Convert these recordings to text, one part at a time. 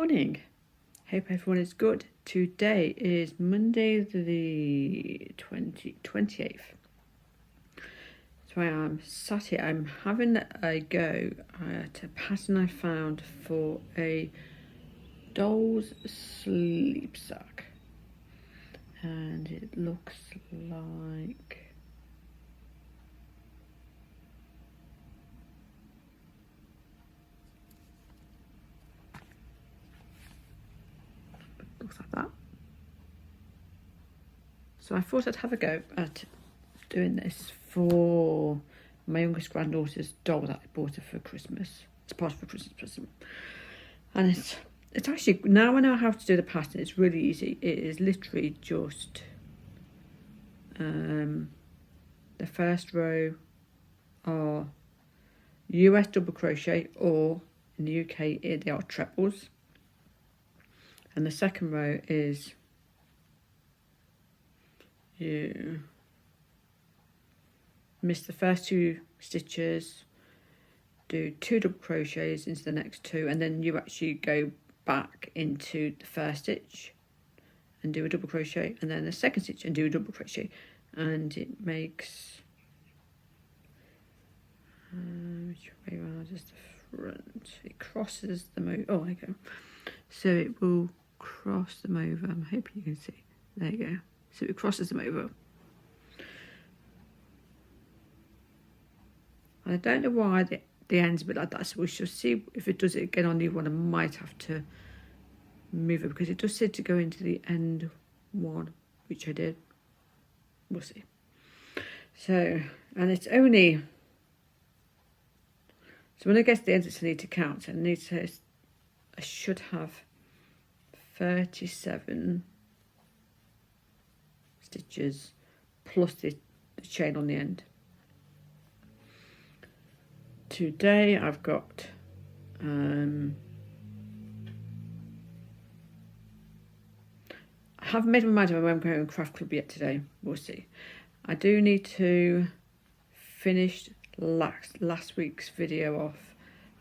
morning. Hope everyone is good. Today is Monday the 28th. So I am sat here. I'm having a go at a pattern I found for a doll's sleep sack. And it looks like... looks like that. So I thought I'd have a go at doing this for my youngest granddaughter's doll that I bought her for Christmas. It's part of a Christmas present. And it's actually, now I know how to do the pattern, it's really easy. It is literally just the first row are US double crochet, or in the UK they are triples. And the second row is you miss the first two stitches, do 2 double crochets into the next 2, and then you actually go back into the first stitch and do a double crochet, and then the second stitch and do a double crochet, and it makes which way around is the front? It crosses them over. Oh, there you go. So it will cross them over. I'm hoping you can see. There you go. So it crosses them over. I don't know why the end's a bit like that, so we shall see if it does it again on the one. I might have to move it because it does seem to go into the end one, which I did. We'll see. So, and it's only, so when I get to the end, I need to count. I should have 37 stitches plus the chain on the end. Today I've got I haven't made my mind up when I'm going to craft club yet today. We'll see. I do need to finish last week's video off.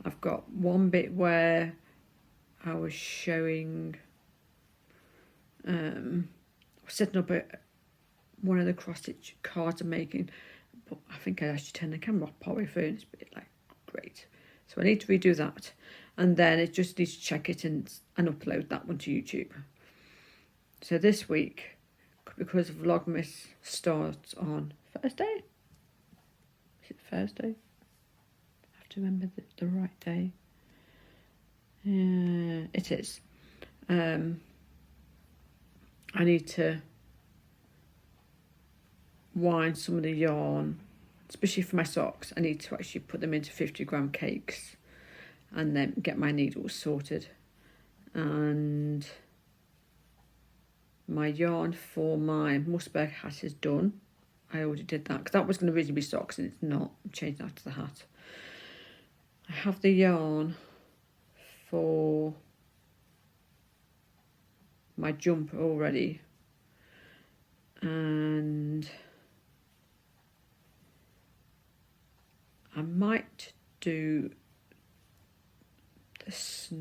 I've got one bit where I was showing setting up one of the cross stitch cards I'm making, but I think I actually turned the camera off partway through and it's a bit like great. So I need to redo that, and then it just needs to check it and upload that one to YouTube. So this week, because Vlogmas starts on Thursday, is it Thursday? I have to remember the right day. It is. I need to wind some of the yarn, especially for my socks. I need to actually put them into 50-gram cakes and then get my needles sorted. And my yarn for my Musberg hat is done. I already did that because that was going to originally be socks and it's not. I'm changing that to the hat. I have the yarn for my jumper already, and I might do this.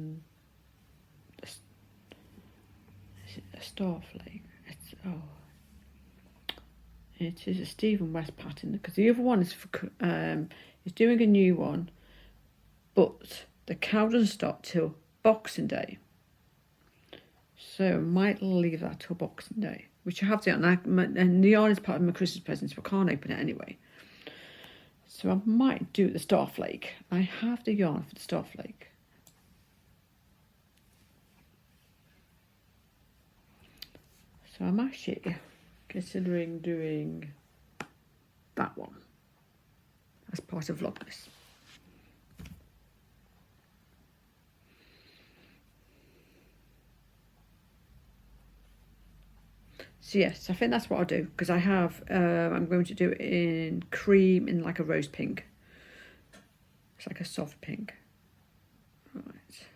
Is it a starflake? It is a Stephen West pattern because the other one is for is doing a new one, but the cow doesn't start till Boxing Day. So I might leave that till Boxing Day, which I have to, and the yarn is part of my Christmas present, so I can't open it anyway. So I might do the starflake. I have the yarn for the starflake. So I'm actually considering doing that one as part of Vlogmas. So yes, I think that's what I'll do, because I have, I'm going to do it in cream, in like a rose pink. It's like a soft pink. Right.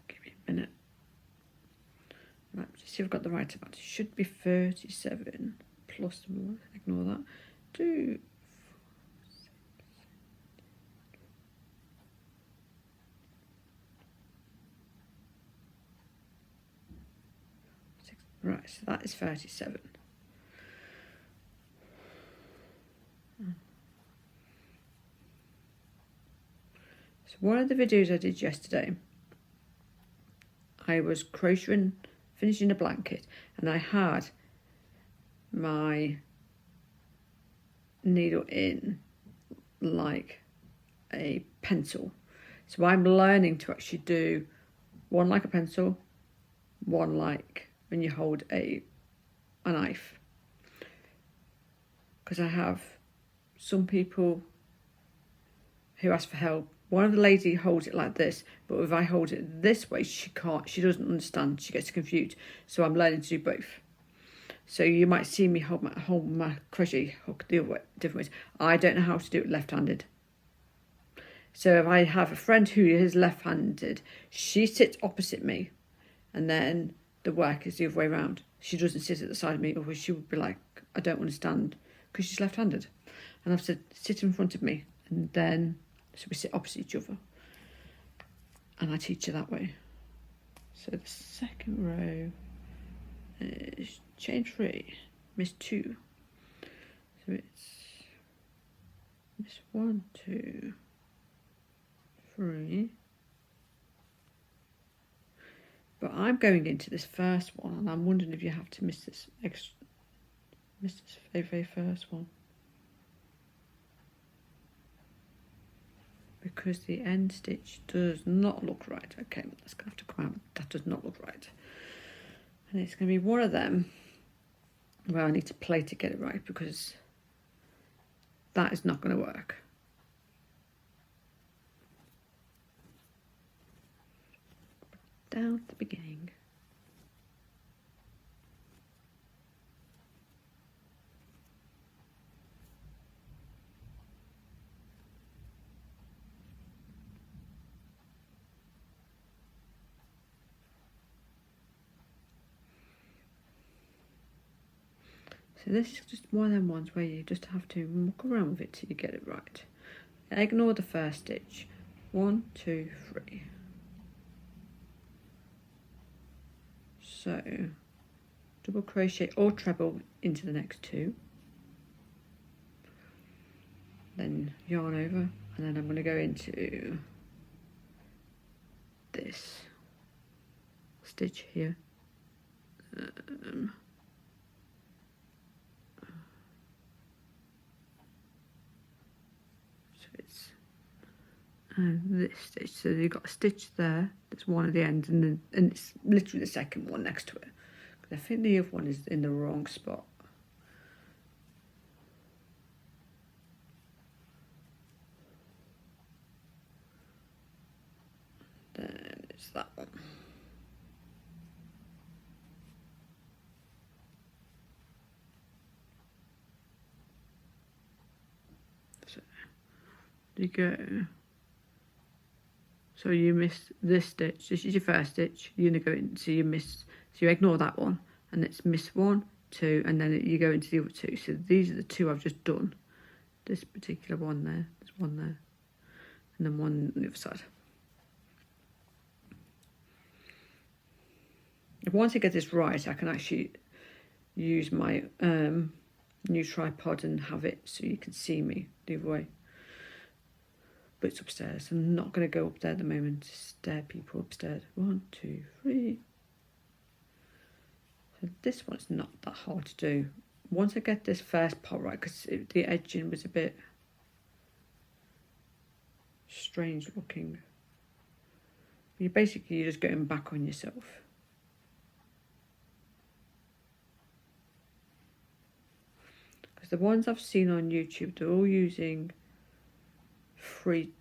Give me a minute. Right, see if I've got the right amount. It should be 37 plus, ignore that. 2, 4, 6. Right, so that is 37. So one of the videos I did yesterday, I was crocheting, finishing a blanket, and I had my needle in like a pencil. So I'm learning to actually do one like a pencil, one like when you hold a knife. Because I have some people who ask for help. One of the ladies holds it like this, but if I hold it this way, she doesn't understand, she gets confused. So I'm learning to do both. So you might see me hold my crochet hook the other way, different ways. I don't know how to do it left-handed. So if I have a friend who is left-handed, she sits opposite me, and then the work is the other way around. She doesn't sit at the side of me, or she would be like, I don't understand, because she's left-handed. And I've said, sit in front of me, and then, so we sit opposite each other. And I teach her that way. So the second row is chain 3, miss 2. So it's miss 1, 2, 3. But I'm going into this first one, and I'm wondering if you have to miss this very first one. Because the end stitch does not look right. Okay, that's going to have to come out. That does not look right. And it's going to be one of them where I need to play to get it right, because that is not going to work. Down at the beginning. So this is just one of them ones where you just have to muck around with it till you get it right. Ignore the first stitch. 1, 2, 3. So double crochet or treble into the next 2. Then yarn over, and then I'm going to go into this stitch here. So it's this stitch. So you've got a stitch there. There's one at the end, and it's literally the second one next to it. Because I think the other one is in the wrong spot. Then it's that one. So you go. So you miss this stitch. This is your first stitch. You're gonna go in. So you miss. So you ignore that one, and it's miss 1, 2, and then you go into the other 2. So these are the 2 I've just done. This particular one there. There's one there, and then one on the other side. Once I get this right, I can actually use my new tripod and have it so you can see me the other way. But it's upstairs. I'm not going to go up there at the moment. Stare people upstairs. 1, 2, 3. So this one's not that hard to do. Once I get this first part right, because the edging was a bit strange looking. You're just going back on yourself. Because the ones I've seen on YouTube, they're all using free.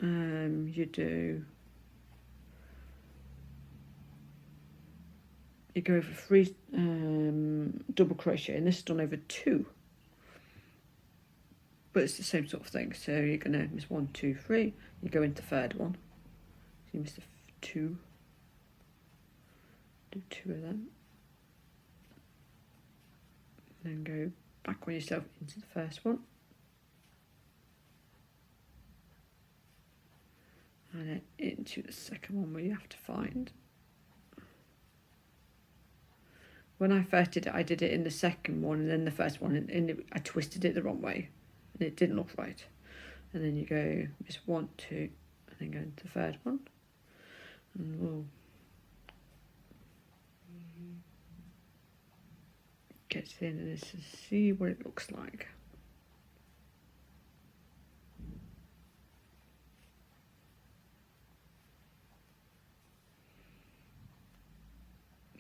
You go over 3 double crochet, and this is done over 2. But it's the same sort of thing. So you're gonna miss 1, 2, 3. You go into the third one. So you miss the 2. do 2 of them. Then go back on yourself into the first one. And then into the second one where you have to find. When I first did it, I did it in the second one and then the first one, and I twisted it the wrong way, and it didn't look right. And then you go just 1, 2, and then go into the third one, and we'll get to the end of this and see what it looks like.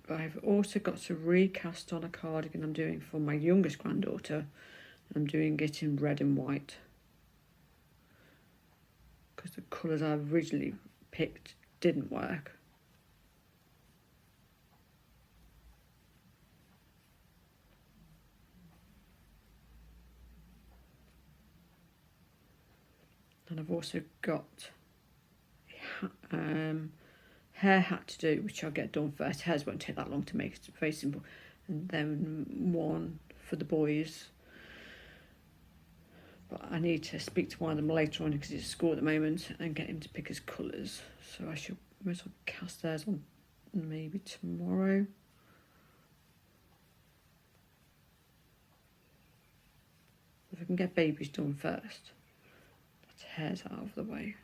I've also got to recast on a cardigan I'm doing for my youngest granddaughter. I'm doing it in red and white because the colours I originally picked didn't work. And I've also got hair hat to do, which I'll get done first. Hairs won't take that long to make, it's very simple. And then one for the boys. But I need to speak to one of them later on because he's at school at the moment and get him to pick his colours. So I should most well cast theirs on maybe tomorrow. If I can get babies done first, that's hairs out of the way.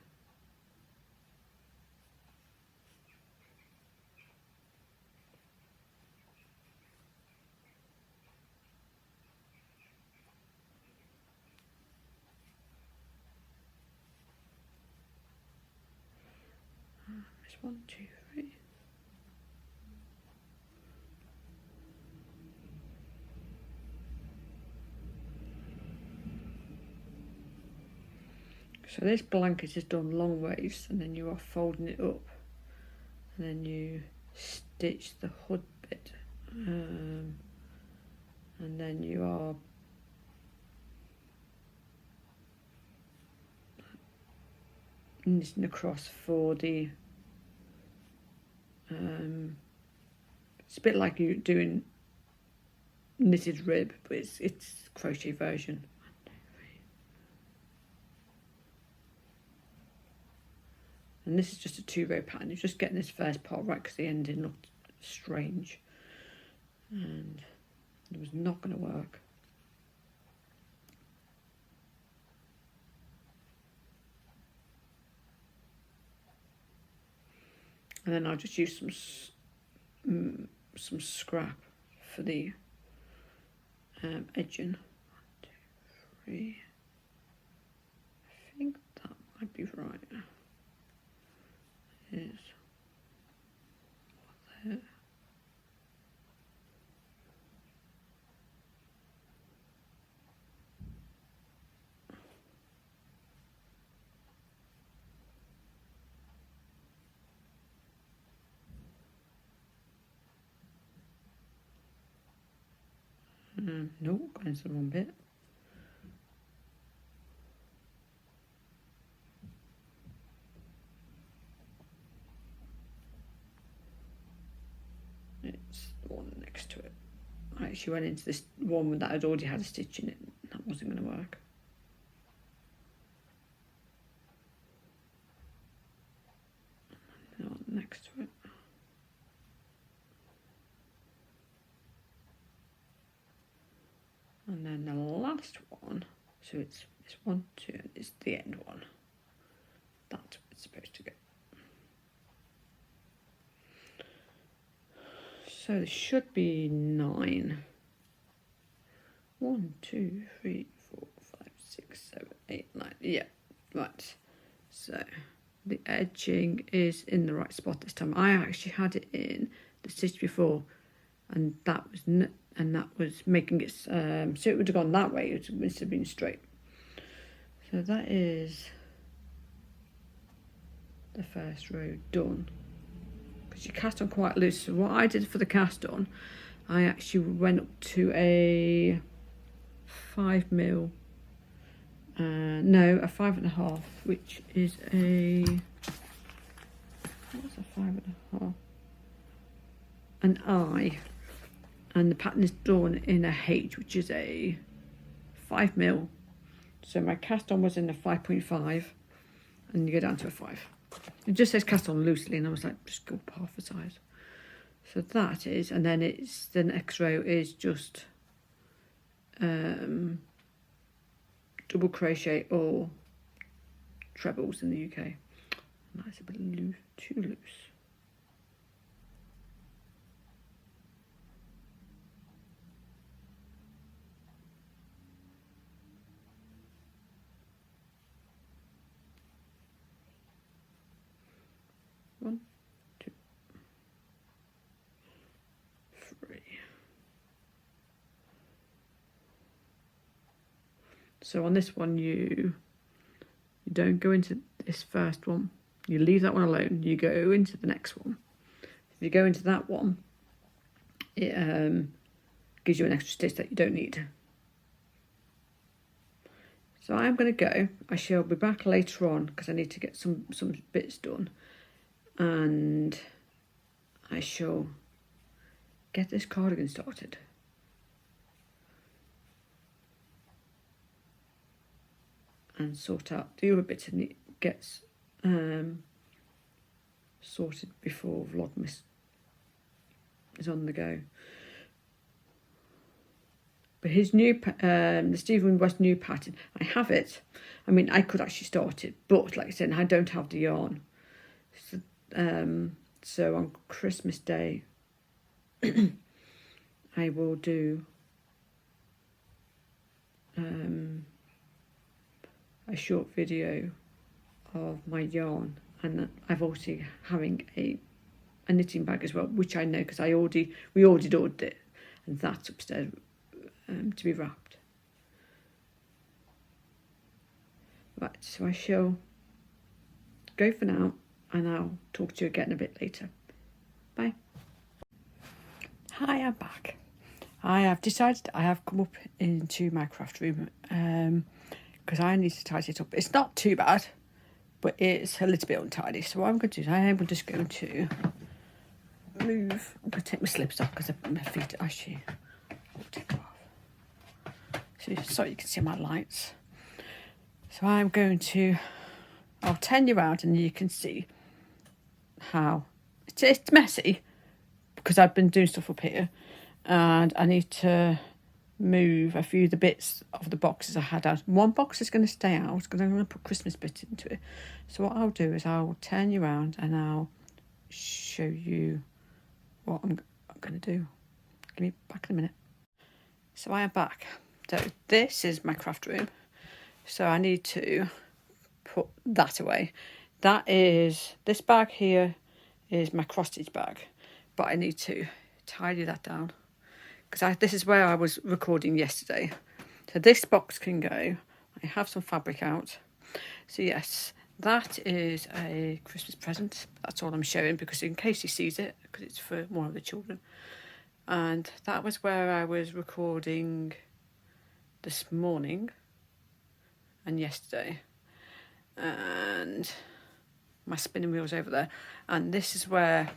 There's 1, 2, 3. So this blanket is done long ways, and then you are folding it up, and then you stitch the hood bit, and then you are knitting across for the it's a bit like you doing knitted rib, but it's crochet version. And this is just a 2-row pattern. You're just getting this first part right because the ending looked strange and it was not going to work. And then I'll just use some scrap for the edging. 1, 2, 3. I think that might be right. It is. There. No, going into the wrong bit. It's the one next to it. I actually went into this one that had already had a stitch in it. That wasn't going to work. The one next to it. And then the last one, so it's 1, 2, it's the end one. That's what it's supposed to go. So there should be 9. 1, 2, 3, 4, 5, 6, 7, 8, 9. Yeah, right. So the edging is in the right spot this time. I actually had it in the stitch before, and that was making it so it would have gone that way. It would have been straight. So that is the first row done. Because you cast on quite loose. So what I did for the cast on, I actually went up to a 5mm. No, a 5.5, which is a. What's a 5.5? an I, and the pattern is done in a H, which is a 5mm. So my cast on was in a 5.5, and you go down to a 5. It just says cast on loosely, and I was like, just go up half the size. So that is, and then it's the next row is just double crochet or trebles in the UK. And that's a bit loose, too loose. One, two, three. So on this one, you don't go into this first one. You leave that one alone. You go into the next one. If you go into that one, it gives you an extra stitch that you don't need. So I'm going to go. I shall be back later on because I need to get some bits done. And I shall get this cardigan started. And sort out the other bits, and it gets sorted before Vlogmas is on the go. But his new, the Stephen West new pattern, I have it. I mean, I could actually start it, but like I said, I don't have the yarn. So on Christmas Day, I will do a short video of my yarn, and I've also having a knitting bag as well, which I know because we already ordered it, and that's upstairs to be wrapped. Right, so I shall go for now, and I'll talk to you again a bit later. Bye. Hi, I'm back. I have decided I have come up into my craft room because I need to tidy it up. It's not too bad, but it's a little bit untidy. So what I'm going to do is I am just going to move. I'm going to take my slips off because my feet are actually will take them off. So you can see my lights. So I'm going to, I'll turn you around and you can see how it's messy because I've been doing stuff up here, and I need to move a few of the bits of the boxes I had out. One box is going to stay out because I'm going to put Christmas bits into it. So what I'll do is I'll turn you around and I'll show you what I'm going to do. Give me back in a minute. So I am back. So this is my craft room. So I need to put that away. This bag here is my cross stitch bag, but I need to tidy that down because this is where I was recording yesterday. So this box can go. I have some fabric out. So yes, that is a Christmas present. That's all I'm showing because in case he sees it, because it's for one of the children. And that was where I was recording this morning and yesterday. And my spinning wheel's over there. And this is where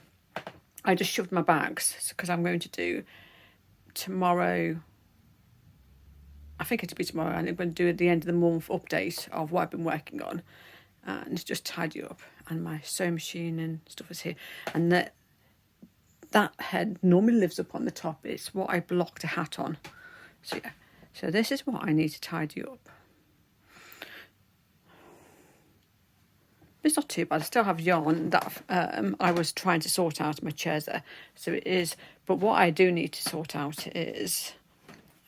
I just shoved my bags because I'm going to do tomorrow. I think it'll be tomorrow, and I'm going to do at the end of the month update of what I've been working on and just tidy up. And my sewing machine and stuff is here. And that head normally lives up on the top. It's what I blocked a hat on. So yeah, so this is what I need to tidy up. It's not too bad. I still have yarn that I was trying to sort out my chairs there. So it is, but what I do need to sort out is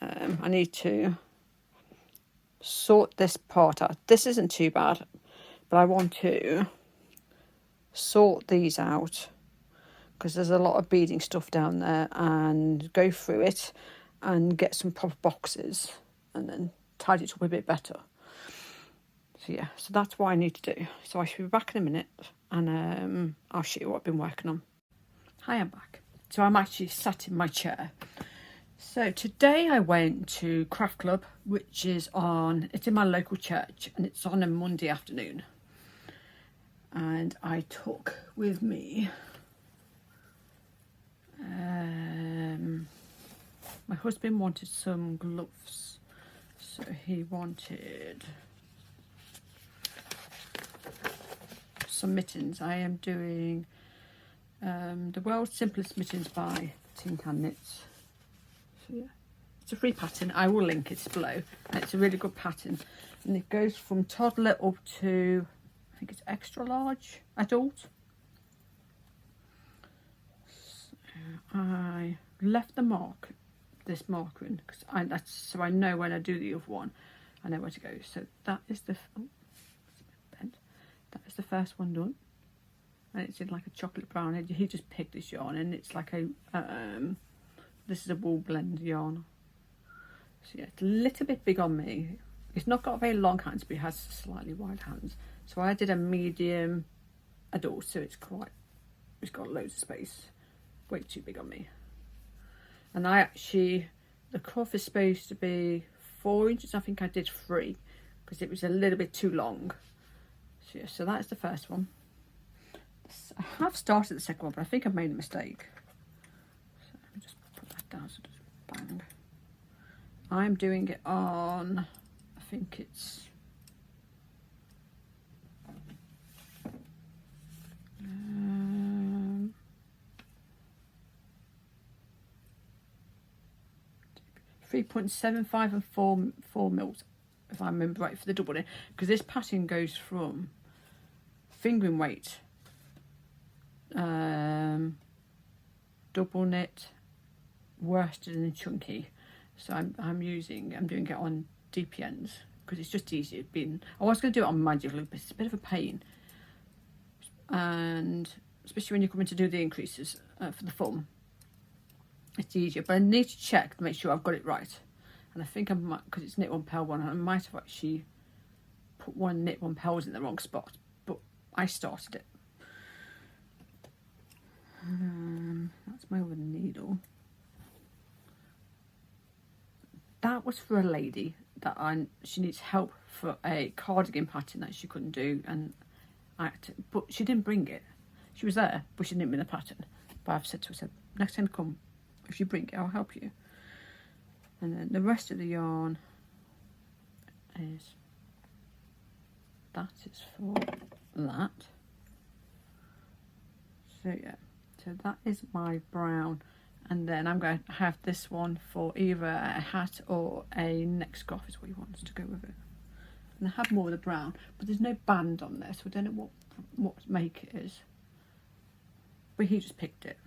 I need to sort this part out. This isn't too bad, but I want to sort these out because there's a lot of beading stuff down there, and go through it and get some proper boxes and then tidy it up a bit better. So yeah, so that's what I need to do. So I should be back in a minute, and I'll show you what I've been working on. Hi, I'm back. So I'm actually sat in my chair. So today I went to Craft Club, which is it's in my local church, and it's on a Monday afternoon. And I took with me My husband wanted some gloves, so he wanted some mittens. I am doing the World's Simplest Mittens by Tin Can Knits. So yeah, it's a free pattern. I will link it below, and it's a really good pattern, and it goes from toddler up to, I think it's extra large adult. So I left this marker in because that's so I know when I do the other one, I know where to go. So that is the that is the first one done, and it's in like a chocolate brown. He just picked this yarn, and it's like a this is a wool blend yarn. So yeah, it's a little bit big on me. It's not got very long hands, but it has slightly wide hands. So I did a medium adult, so it's got loads of space. Way too big on me. And the cuff is supposed to be 4 inches. I think I did 3 because it was a little bit too long. So yeah, so that's the first one. I have started the second one, but I think I've made a mistake. So let me just put that down so it doesn't bang. I'm doing it on, I think it's 3.75 and 4 mils, if I remember right, for the double knit, because this pattern goes from fingering weight, double knit, worsted and chunky. So I'm doing it on DPNs because it's just easier. I was going to do it on magic loop, but it's a bit of a pain, and especially when you're coming to do the increases for the thumb. It's easier, but I need to check to make sure I've got it right. And I think I might, because it's knit one purl one, I might have actually put one knit one purls in the wrong spot, but I started it. That's my other needle. That was for a lady that she needs help for a cardigan pattern that she couldn't do, and but she didn't bring it. She was there, but she didn't bring the pattern. But I've said to her, next time you come, if you bring it, I'll help you. And then the rest of the yarn is for that. So yeah, so that is my brown, and then I'm going to have this one for either a hat or a neck scarf is what he wants to go with it. And I have more of the brown, but there's no band on there, so I don't know what make it is. But he just picked it.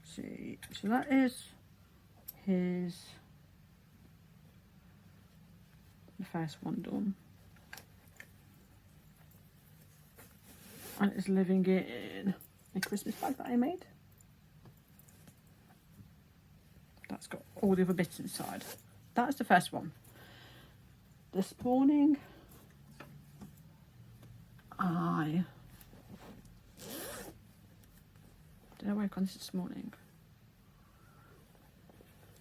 See, so that is the first one done. And it's living in a Christmas bag that I made. That's got all the other bits inside. That's the first one. This morning, I did I work on this morning?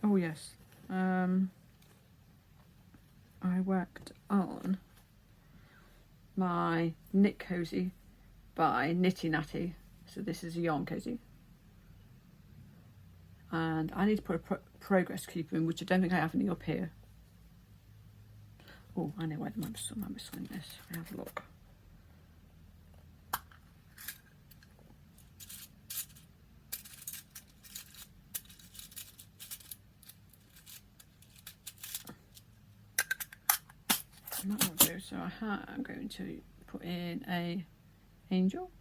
Oh yes, I worked on my knit cozy by Knitty Natty. So this is a yarn cozy, and I need to put a progress keeper in, which I don't think I have any up here. Oh, I know where the mum's in this. Have a look. And that will do. So I'm going to put in a angel,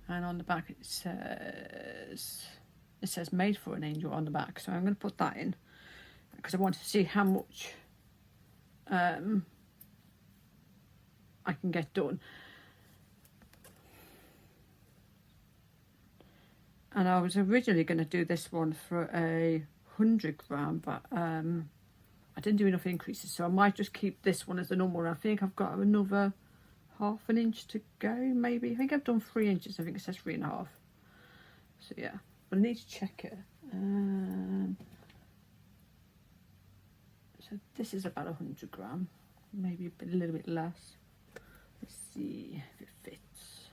and on the back it says made for an angel on the back. So I'm going to put that in because I want to see how much I can get done. And I was originally going to do this one for a 100 gram, but I didn't do enough increases, so I might just keep this one as the normal. I think I've got another ½ an inch to go, maybe. I think I've done 3 inches. I think it says 3.5. So yeah, but I need to check it. So this is about 100 gram, maybe a little bit less. Let's see if it fits.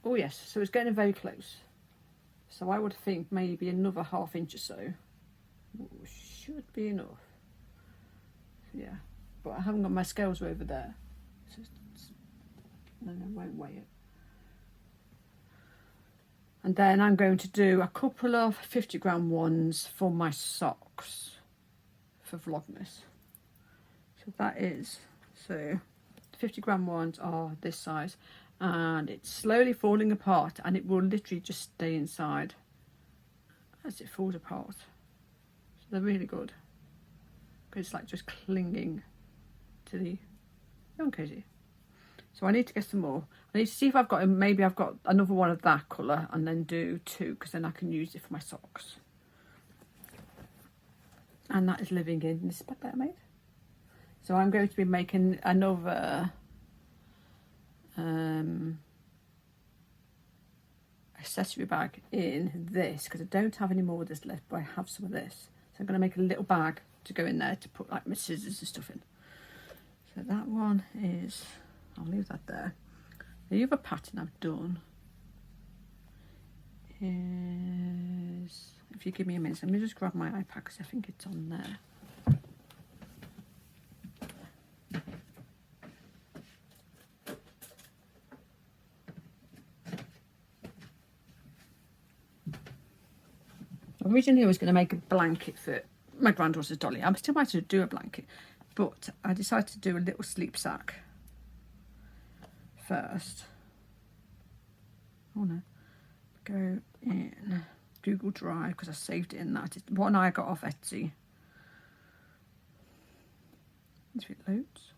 Oh yes, so it's getting very close. So I would think maybe another ½ inch or so should be enough. Yeah, but I haven't got my scales over there, so no, I won't weigh it. And then I'm going to do a couple of 50-gram ones for my socks for Vlogmas. So that is, so 50-gram ones are this size, and it's slowly falling apart, and it will literally just stay inside as it falls apart. So they're really good, because it's like just clinging to the young cozy. So I need to get some more. I need to see if I've got, maybe I've got another one of that colour, and then do 2, because then I can use it for my socks. And that is living in this bag that I made. So I'm going to be making another accessory bag in this, because I don't have any more of this left, but I have some of this. So I'm going to make a little bag to go in there to put like my scissors and stuff in. So that one is, I'll leave that there. The other pattern I've done is, if you give me a minute, let me just grab my iPad because I think it's on there. Originally I was going to make a blanket for my granddaughter's dolly. I still might do a blanket, but I decided to do a little sleep sack first. Oh no, go in Google Drive because I saved it in that. It's one I got off Etsy. If it loads.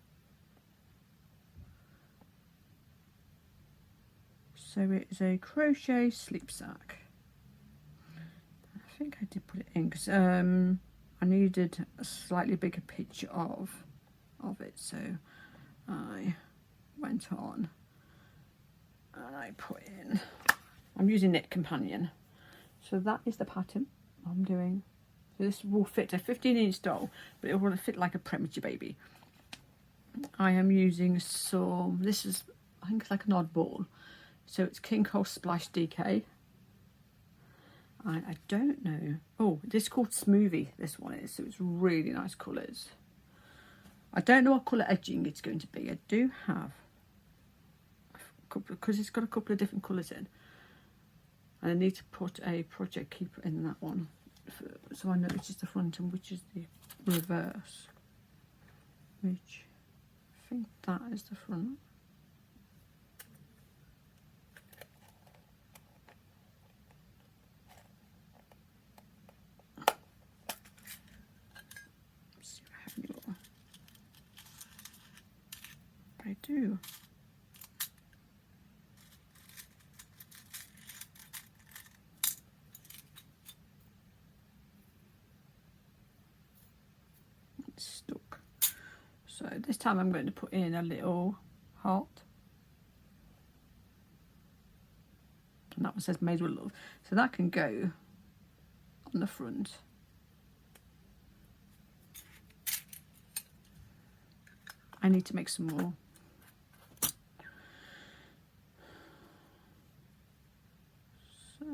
So it is a crochet sleep sack. I think I did put it in because I needed a slightly bigger picture of it, so I went on and I put in, I'm using Knit Companion. So that is the pattern I'm doing. So this will fit a 15-inch doll, but it will fit like a premature baby. I am using some, this is, I think it's like an oddball. So it's King Cole Splash DK. I don't know. Oh, this is called Smoothie, this one is. So it's really nice colours. I don't know what colour edging it's going to be. I do have a couple, because it's got a couple of different colours in. And I need to put a project keeper in that one. So I know which is the front and which is the reverse. Which, I think that is the front. I do. It's stuck. So this time I'm going to put in a little heart. And that one says made with love. So that can go on the front. I need to make some more. So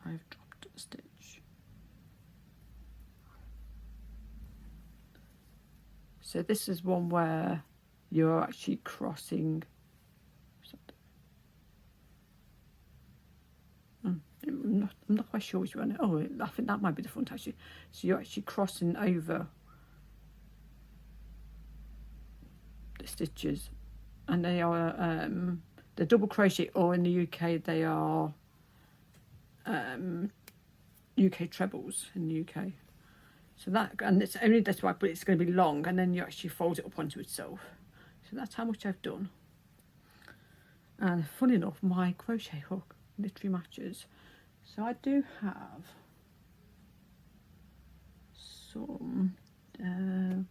I've dropped a stitch. So this is one where you're actually crossing. I'm not quite sure which one. Oh, I think that might be the front actually. So you're actually crossing over the stitches, and they are the double crochet, or in the UK they are UK trebles in the UK. So that, and it's only this way, but it's going to be long, and then you actually fold it up onto itself. So that's how much I've done. And funny enough, my crochet hook literally matches. So I do have some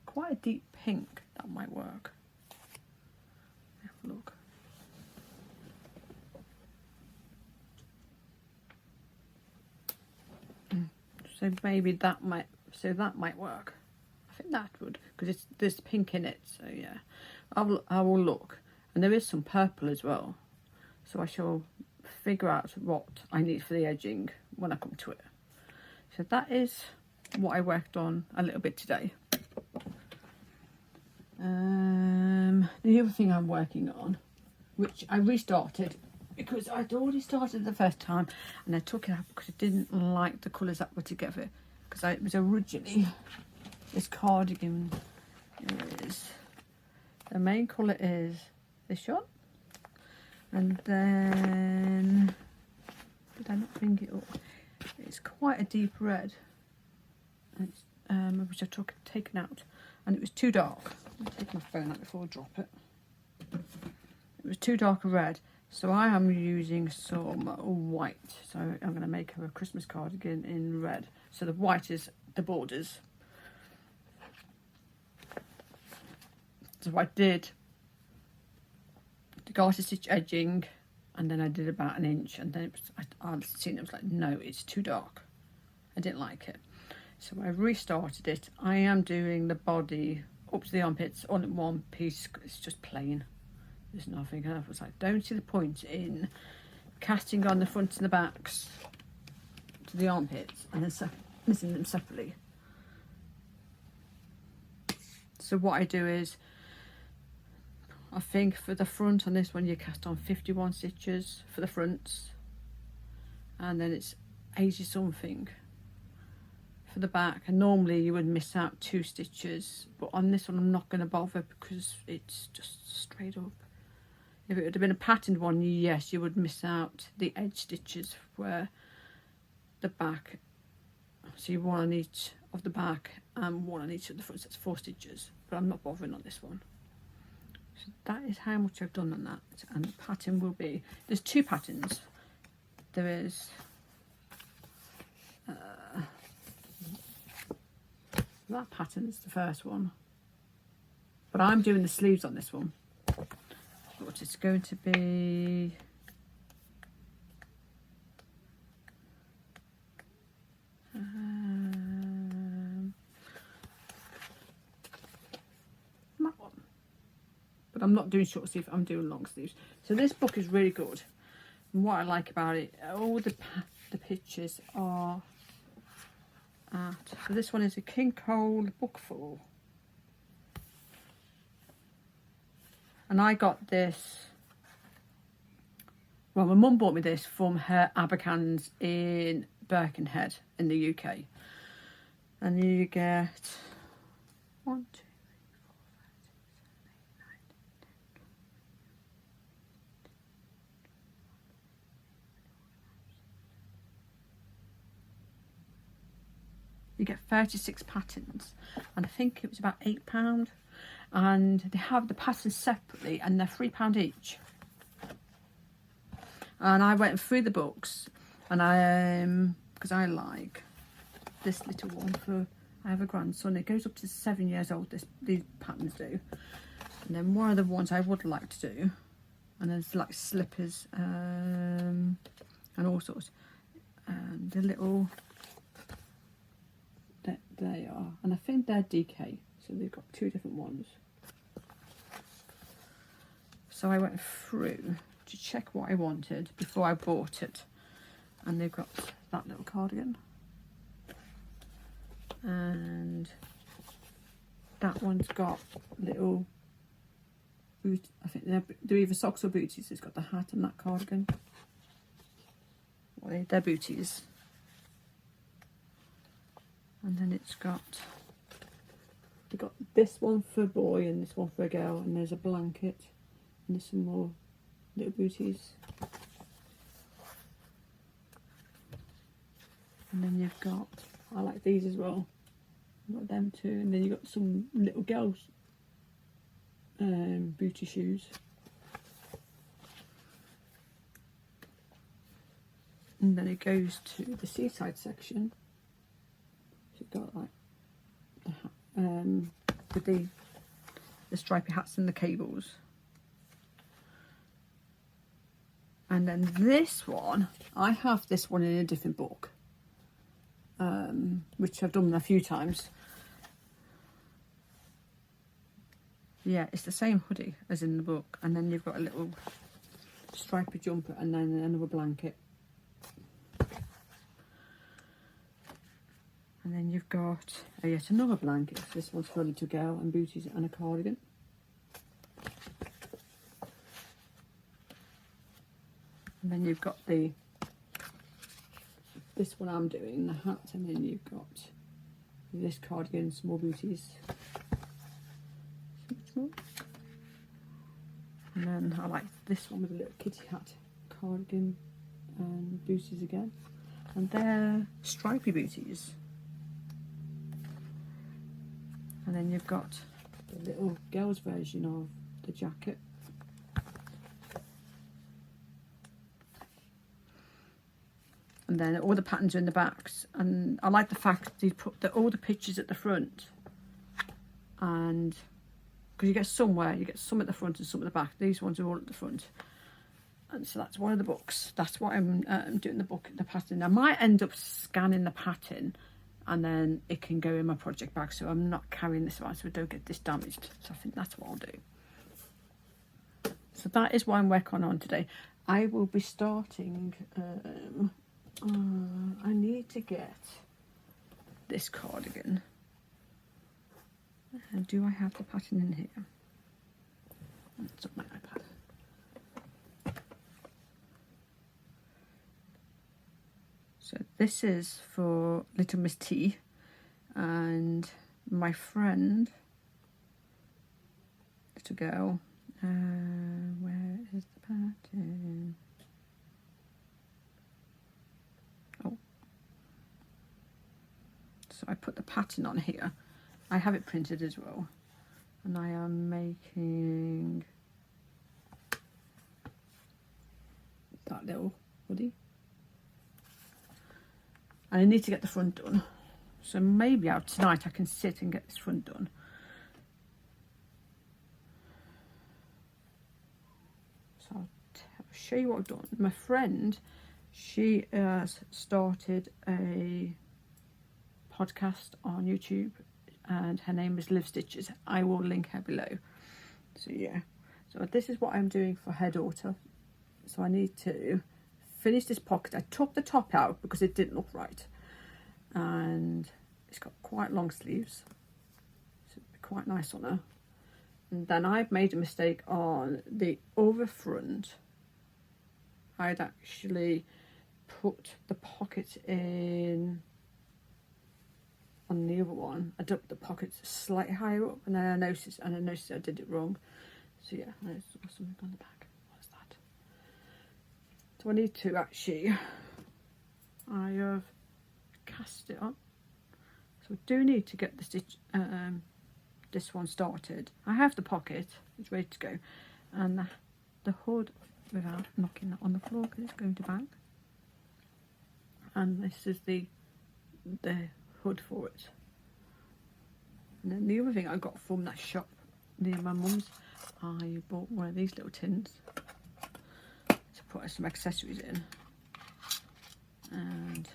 quite a deep pink that might work. Have a look. So maybe that might, so that might work. I think that would, because there's pink in it. So yeah, I will look. And there is some purple as well. So I shall figure out what I need for the edging when I come to it. So that is what I worked on a little bit today. The other thing I'm working on, which I restarted because I'd already started the first time, and I took it out because I didn't like the colours that were together, because it was originally, this cardigan is, the main colour is this one, and then, did I not bring it up? It's quite a deep red, it's, which I've taken out, and it was too dark. I'll take my phone out before I drop it. It was too dark a red, so I am using some white. So I'm going to make her a Christmas cardigan in red. So the white is the borders. So I did the garter stitch edging, and then I did about an inch, and then it was, I'd seen it, was like, no, it's too dark. I didn't like it. So I restarted it. I am doing the body up to the armpits all in one piece. It's just plain. There's nothing else. I was like, don't see the point in casting on the fronts and the backs to the armpits and then missing them separately. So what I do is, I think for the front on this one you cast on 51 stitches for the fronts, and then it's 80 something for the back, and normally you would miss out 2 stitches, but on this one I'm not going to bother because it's just straight up. If it would have been a patterned one, yes, you would miss out the edge stitches where the back, so you one on each of the back and one on each of the front, so that's 4 stitches, but I'm not bothering on this one. So that is how much I've done on that, and the pattern will be, there's 2 patterns. There is that pattern is the first one, but I'm doing the sleeves on this one. What it's going to be, that one. But I'm not doing short sleeves, I'm doing long sleeves. So this book is really good, and what I like about it, all the pictures are at, so this one is a King Cole bookful, and I got this, well, my mum bought me this from her Abercans in Birkenhead in the UK, and you get 1, 2, 3, 4, 5, 6, 7, 8, 9, 10. You get 36 patterns, and I think it was about £8, and they have the patterns separately, and they're £3 each. And I went through the books, and I because I like this little one for, I have a grandson, it goes up to 7 years old, these patterns do. And then one of the ones I would like to do, and there's like slippers and all sorts, and the little, that they are, and I think they're DK, so they've got 2 different ones. So I went through to check what I wanted before I bought it, and they've got that little cardigan, and that one's got little boot, I think they're either socks or booties. It's got the hat and that cardigan, well, they're booties. And then it's got, we've got this one for a boy and this one for a girl, and there's a blanket, and there's some more little booties. And then you've got, I like these as well, you've got them too, and then you've got some little girls booty shoes. And then it goes to the seaside section. So you've got like the hat, with the stripy hats and the cables. And then this one, I have this one in a different book, which I've done a few times. Yeah, it's the same hoodie as in the book, and then you've got a little stripy jumper, and then another blanket. And then you've got yet another blanket. This one's ready to go, and booties and a cardigan. And then you've got this one I'm doing, the hat, and then you've got this cardigan, some more booties. Small. And then I like this one with a little kitty hat, cardigan and booties again. And they're stripy booties. And then you've got the little girl's version of the jacket. And then all the patterns are in the backs. And I like the fact they put all the pictures at the front. And because you get some at the front and some at the back. These ones are all at the front. And so that's one of the books. That's what I'm doing the pattern. I might end up scanning the pattern, and then it can go in my project bag, so I'm not carrying this around so I don't get this damaged. So I think that's what I'll do. So that is what I'm working on today. I will be starting, I need to get this cardigan. And do I have the pattern in here? It's on my iPad. So this is for Little Miss T, and my friend, little girl, where is the pattern? Oh, so I put the pattern on here. I have it printed as well, and I am making that little hoodie. And I need to get the front done, so maybe out tonight I can sit and get this front done. So I'll show you what I've done. My friend, she has started a podcast on YouTube, and her name is Live Stitches. I will link her below. So yeah, so this is what I'm doing for her daughter. So I need to finish this pocket. I took the top out because it didn't look right, and it's got quite long sleeves, so it'd be quite nice on her. And then I've made a mistake on the over front. I'd actually put the pocket in on the other one. I dumped the pockets slightly higher up, and then I noticed I did it wrong. So yeah, there's something on the back. What's that? So I need to actually, I have cast it on. So I do need to get the stitch, this one started. I have the pocket, it's ready to go, and the hood, without knocking that on the floor because it's going to bang. And this is the hood for it. And then the other thing I got from that shop near my mum's, I bought one of these little tins to put some accessories in, and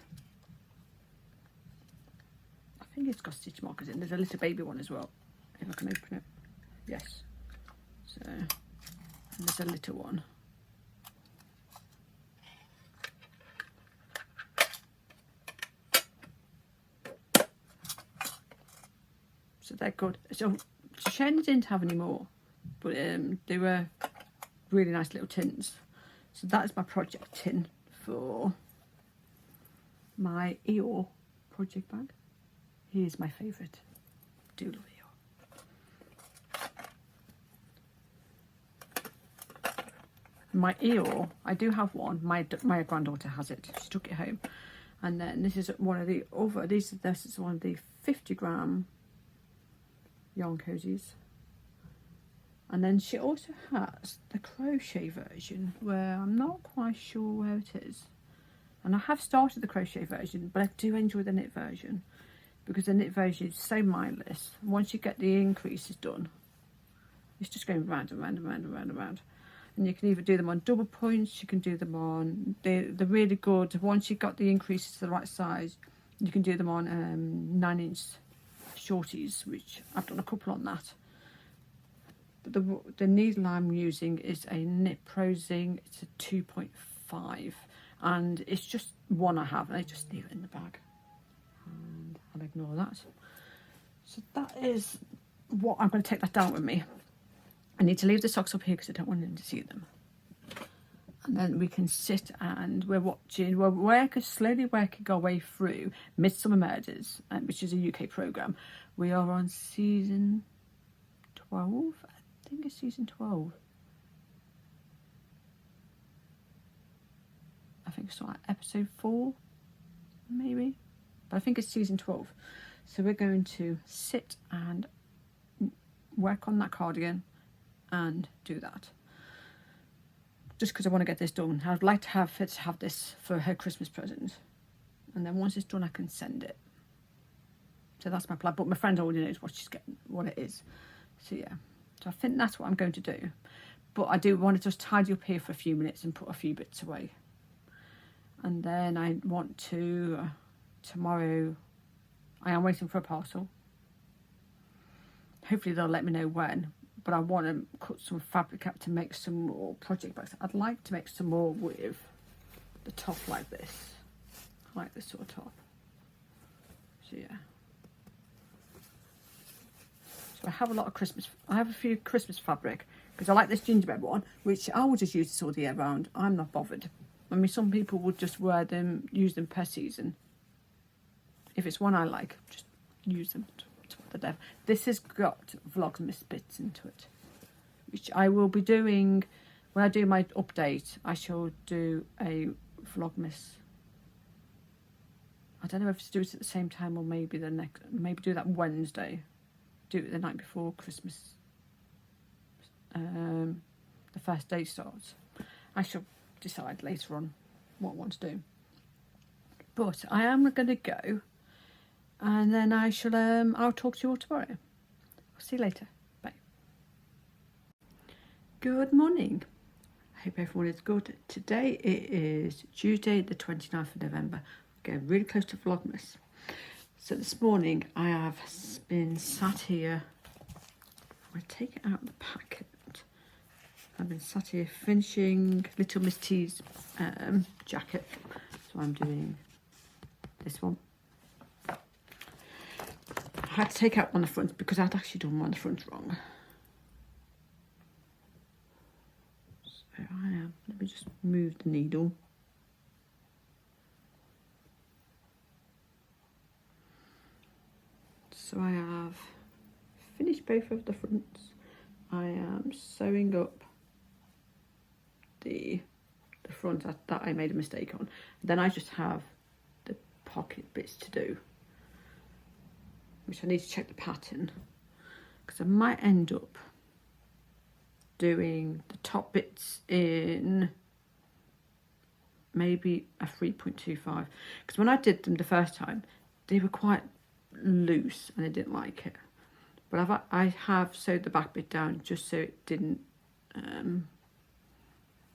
I think it's got stitch markers in. There's a little baby one as well, if I can open it. Yes. So, and there's a little one. So they're good. So Shane didn't have any more, but they were really nice little tins. So that is my project tin for my Eeyore project bag. He is my favourite. I do love Eeyore. My Eeyore, I do have one. My granddaughter has it. She took it home. And then this is one of the other. This is one of the 50-gram yarn cozies. And then she also has the crochet version, where I'm not quite sure where it is. And I have started the crochet version, but I do enjoy the knit version, because the knit version is so mindless. Once you get the increases done, it's just going round and round and round and round and round. And you can either do them on double points, you can do them on, they're really good. Once you've got the increases to the right size, you can do them on 9-inch shorties, which I've done a couple on that. But the needle I'm using is a Knit Prosing. It's a 2.5, and it's just one I have, and I just leave it in the bag. And I'll ignore that. So that is what I'm going to take that down with me. I need to leave the socks up here because I don't want them to see them. And then we can sit and we're slowly working our way through Midsummer Murders, which is a UK programme. We are on season 12. I think it's season 12. I think it's like episode 4, maybe. But I think it's season 12. So we're going to sit and work on that cardigan and do that. Just because I want to get this done. I'd like to have this for her Christmas present. And then once it's done, I can send it. So that's my plan. But my friend already knows what she's getting, what it is. So yeah. So I think that's what I'm going to do. But I do want to just tidy up here for a few minutes and put a few bits away. And then I want to, tomorrow, I am waiting for a parcel. Hopefully they'll let me know when. But I want to cut some fabric up to make some more project bags. I'd like to make some more with the top like this. I like this sort of top. So yeah. So I have a lot of I have a few Christmas fabric because I like this gingerbread one, which I will just use this all the year round. I'm not bothered. I mean, some people would just use them per season. If it's one I like, just use them. This has got Vlogmas bits into it, which I will be doing when I do my update. I shall do a Vlogmas. I don't know if to do it at the same time or maybe do that Wednesday. Do it the night before Christmas. The first day starts. I shall decide later on what I want to do. But I am going to go. And then I'll talk to you all tomorrow. I'll see you later. Bye. Good morning. I hope everyone is good. Today it is Tuesday the 29th of November. Getting really close to Vlogmas. So this morning I have been sat here. I'm going to take it out of the packet. I've been sat here finishing Little Miss T's jacket. So I'm doing this one. I had to take out one of the fronts because I'd actually done one of the fronts wrong. So let me just move the needle. So I have finished both of the fronts. I am sewing up the front that I made a mistake on. Then I just have the pocket bits to do, which I need to check the pattern because I might end up doing the top bits in maybe a 3.25 because when I did them the first time they were quite loose and I didn't like it, but I have sewed the back bit down just so it didn't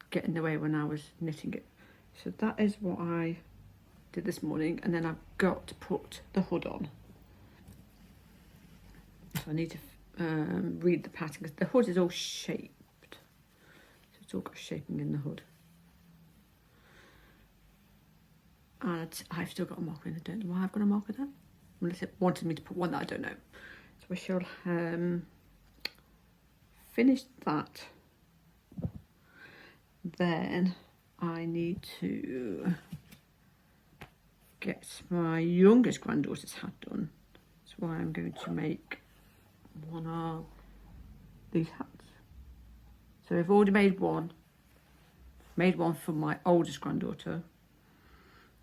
get in the way when I was knitting it. So that is what I did this morning, and then I've got to put the hood on. So I need to read the pattern because the hood is all shaped. So it's all got shaping in the hood. And I've still got a marker in. I don't know why I've got a marker there. Unless it wanted me to put one that I don't know. So I shall finish that. Then I need to get my youngest granddaughter's hat done. That's why I'm going to make one of these hats. So I've already made one. Made one for my oldest granddaughter.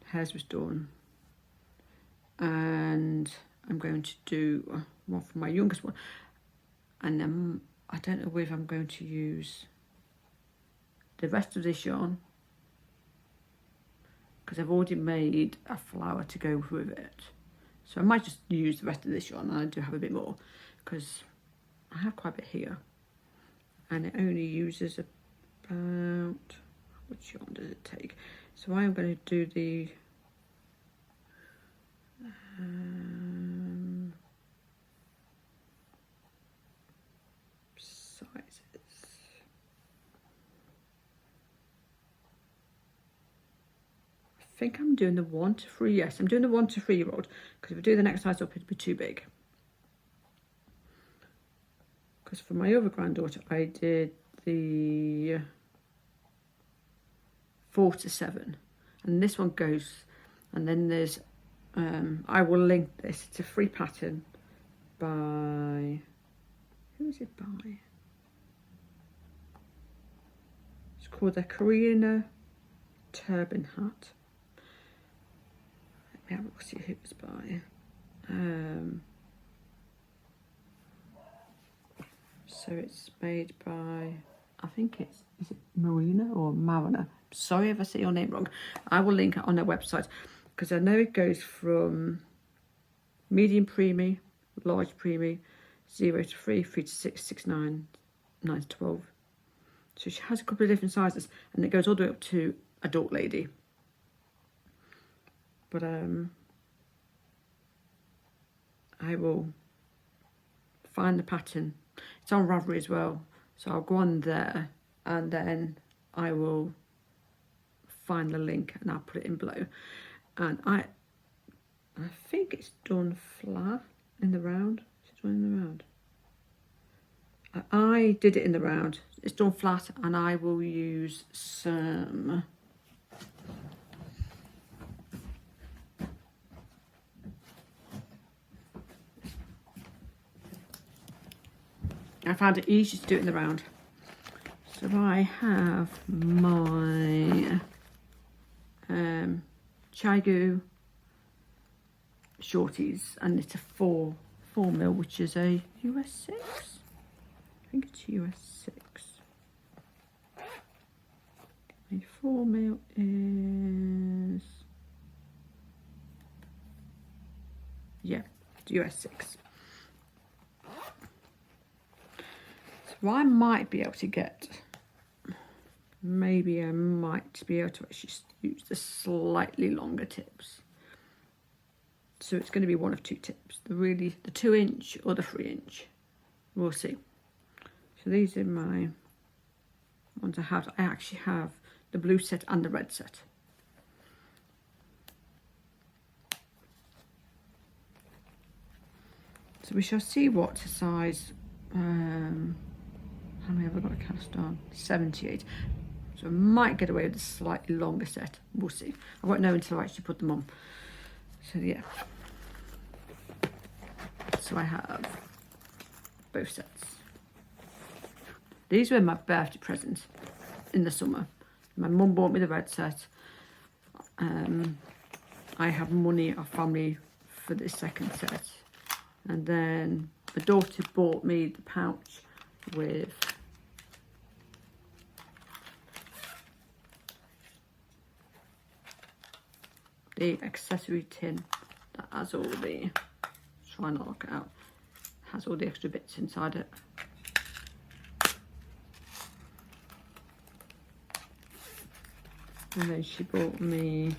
Hers was done. And I'm going to do one for my youngest one. And then I don't know if I'm going to use the rest of this yarn because I've already made a flower to go with it. So I might just use the rest of this yarn, and I do have a bit more because I have quite a bit here. And it only uses about, which yarn does it take? So I am going to do the side think I'm doing the 1 to 3. Yes, I'm doing the 1 to 3 year old, because if I do the next size up, it'd be too big. Because for my other granddaughter, I did the 4 to 7, and this one goes, and then there's I will link this. It's a free pattern by, who is it by? It's called the Korean Turban Hat. Let me have a look, see who it's by. So it's made by, I think is it Marina or Marina? Sorry if I say your name wrong. I will link it on their website, because I know it goes from medium preemie, large preemie, 0 to 3, 3 to 6, 6 to 9, 9 to 12. So she has a couple of different sizes, and it goes all the way up to adult lady. But I will find the pattern. It's on Ravelry as well, so I'll go on there and then I will find the link and I'll put it in below. And I think it's done flat in the round. Is it done in the round? I did it in the round. It's done flat, and I will use some I found it easy to do it in the round. So I have my Chigu shorties, and it's a 4 mil, which is a US 6. I think it's US 6. A 4 mil is, yeah, it's US 6. So I might be able to get, maybe I might be able to actually use the slightly longer tips. So it's going to be one of 2 tips, the 2-inch or the 3-inch. We'll see. So these are my ones I have. I actually have the blue set and the red set. So we shall see what size, how many have I got to cast on? 78. So I might get away with a slightly longer set. We'll see. I won't know until I actually put them on. So yeah. So I have both sets. These were my birthday presents in the summer. My mum bought me the red set. I have money or family for the second set. And then my daughter bought me the pouch with the accessory tin that has all the, try not to look it out, has all the extra bits inside it. And then she bought me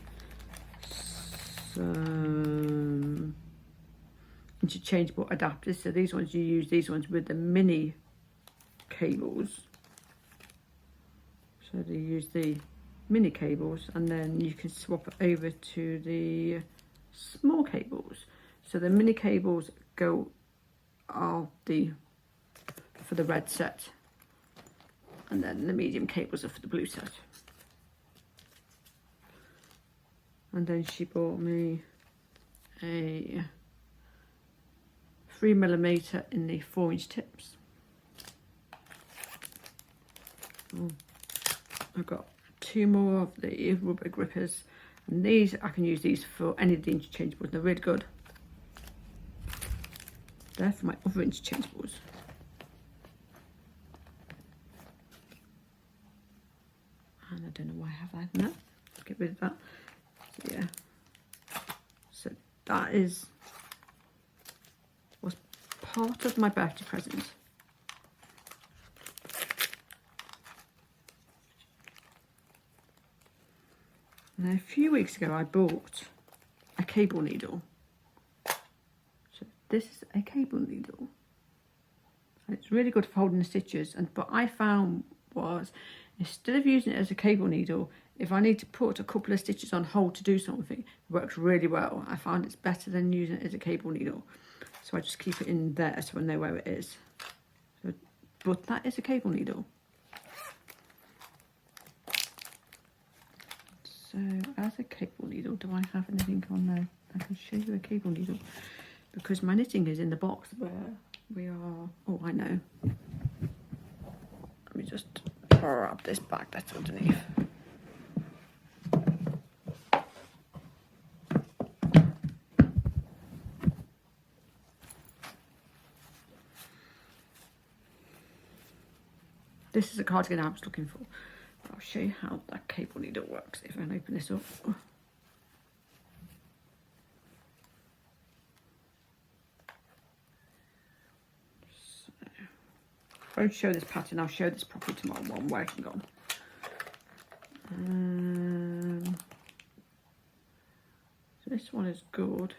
some interchangeable adapters. So these ones, you use these ones with the mini cables. So they use the mini cables, and then you can swap it over to the small cables. So the mini cables go for the red set, and then the medium cables are for the blue set. And then she bought me a 3mm in the 4-inch tips. I've got 2 more of the rubber grippers, and these, I can use these for any of the interchangeables. They're really good. They're for my other interchangeables. And I don't know why I have that. No, let's get rid of that. So, yeah. So that was part of my birthday present. Now, a few weeks ago, I bought a cable needle. So this is a cable needle. And it's really good for holding the stitches. But I found was, instead of using it as a cable needle, if I need to put a couple of stitches on hold to do something, it works really well. I find it's better than using it as a cable needle. So I just keep it in there so I know where it is. So, but that is a cable needle. So as a cable needle, do I have anything on there? I can show you a cable needle because my knitting is in the box where we are. Oh, I know. Let me just grab this bag that's underneath. This is a cardigan I was looking for. I'll show you how that cable needle works if I can open this up. I won't show this pattern, I'll show this properly tomorrow what I'm working on. So this one is good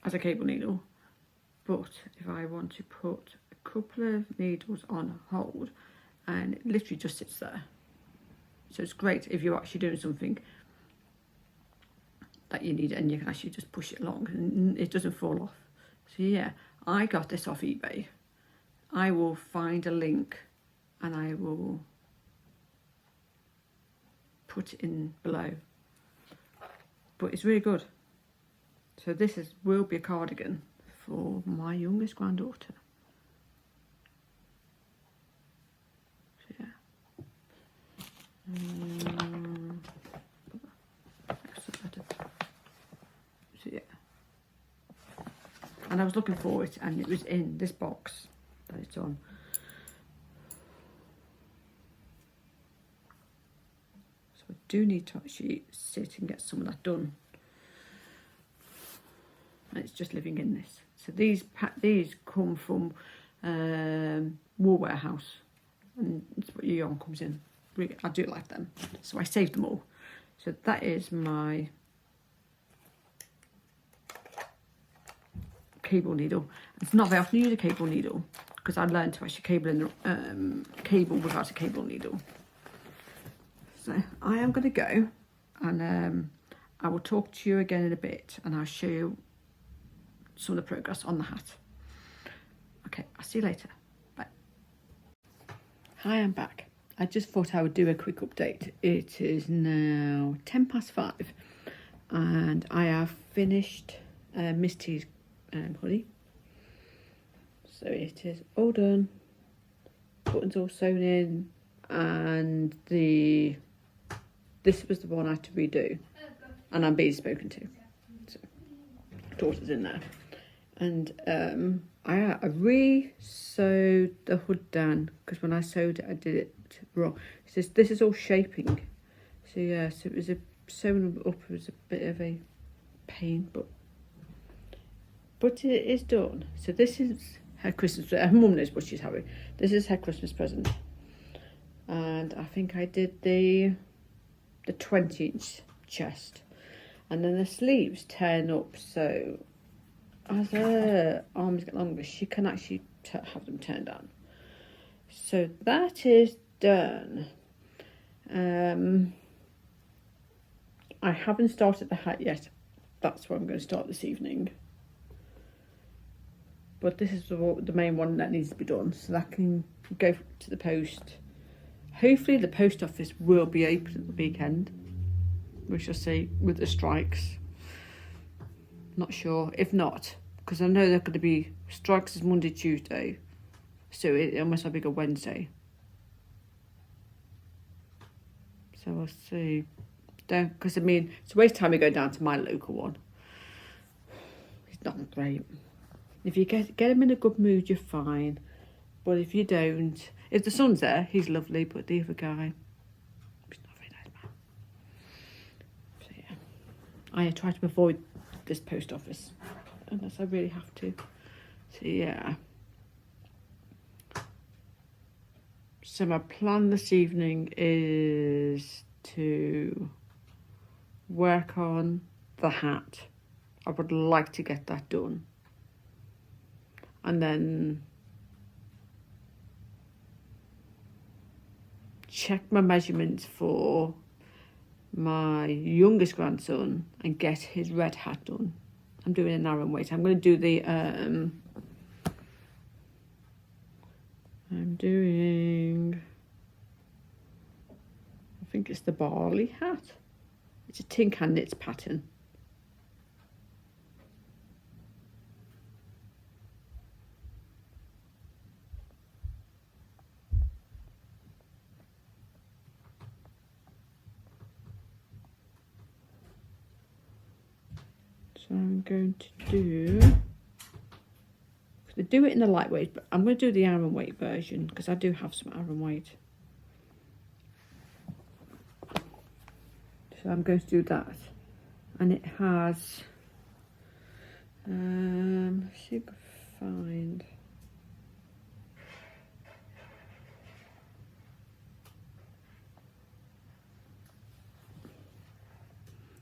as a cable needle, but if I want to put a couple of needles on hold, and it literally just sits there. So it's great if you're actually doing something that you need and you can actually just push it along and it doesn't fall off. So yeah, I got this off eBay. I will find a link and I will put it in below. But it's really good. So this will be a cardigan for my youngest granddaughter. So yeah. So yeah. And I was looking for it and it was in this box that it's on. So I do need to actually sit and get some of that done. And it's just living in this. So these come from Wool Warehouse, and it's what your yarn comes in. Really, I do like them, so I saved them all. So that is my cable needle. It's not very often you use a cable needle because I learned to actually cable in the cable without a cable needle. So I am going to go, and I will talk to you again in a bit, and I'll show you some of the progress on the hat. Okay, I'll see you later. Bye. Hi, I'm back. I just thought I would do a quick update. It is now 5:10 and I have finished Miss T's hoodie. So it is all done, buttons all sewn in, and this was the one I had to redo, and I'm being spoken to. So daughter's in there. And I re-sewed the hood down because when I sewed it I did it wrong. It says this is all shaping. So yeah, so it was sewing up was a bit of a pain, but it is done. So this is her Christmas present. Her mum knows what she's having. This is her Christmas present. And I think I did the 20-inch chest. And then the sleeves turn up, so as her arms get longer, she can actually have them turned down. So that is done. I haven't started the hat yet. That's what I'm going to start this evening. But this is the main one that needs to be done, so that can go to the post. Hopefully the post office will be open at the weekend. We shall see with the strikes. Not sure. If not, because I know they're going to be strikes is Monday, Tuesday, so it must have been a Wednesday. So we'll see. Because I mean, it's a waste of time to go down to my local one. It's not great. If you get him in a good mood, you're fine. But if you don't, if the son's there, he's lovely. But the other guy, he's not a very nice man. So yeah, I try to avoid this post office unless I really have to. So yeah. So my plan this evening is to work on the hat. I would like to get that done. And then check my measurements for my youngest grandson and get his red hat done. I'm doing an Aran weight. I'm going to do the I think it's the barley hat. It's a tin can knits pattern. So I'm going to do, they do it in the lightweight, but I'm going to do the Aran weight version because I do have some Aran weight. So I'm going to do that, and it has, see if I can find,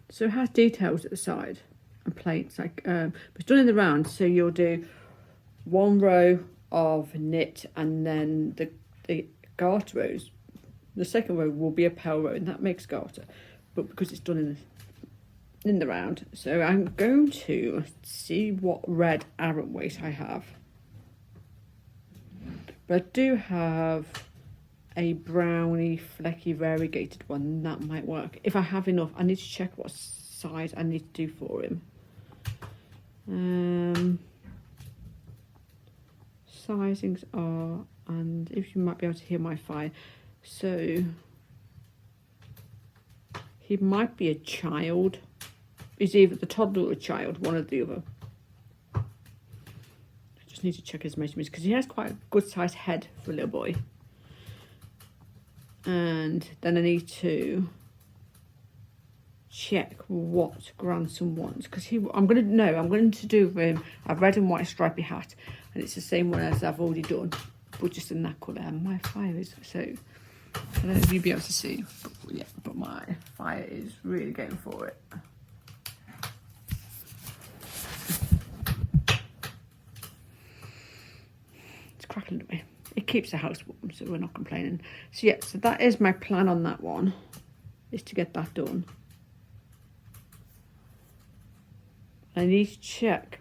so it has details at the side and plates, like, but it's done in the round, so you'll do one row of knit, and then the garter rows, the second row will be a pell row, and that makes garter. But because it's done in the round, so I'm going to see what red Aran weight I have. But I do have a browny flecky variegated one, that might work if I have enough. I need to check what size I need to do for him. Sizings are, and if you might be able to hear my fire, so he might be a child. He's either the toddler or a child, one or the other. I just need to check his measurements because he has quite a good sized head for a little boy. And then I need to check what grandson wants, because I'm going to do a red and white stripy hat, and it's the same one as I've already done, but just in that colour. And my fire is, so I don't know if you'll be able to see, but yeah, but my fire is really going for it. It's crackling at me. It keeps the house warm, so we're not complaining. So yeah, so that is my plan on that one, is to get that done. I need to check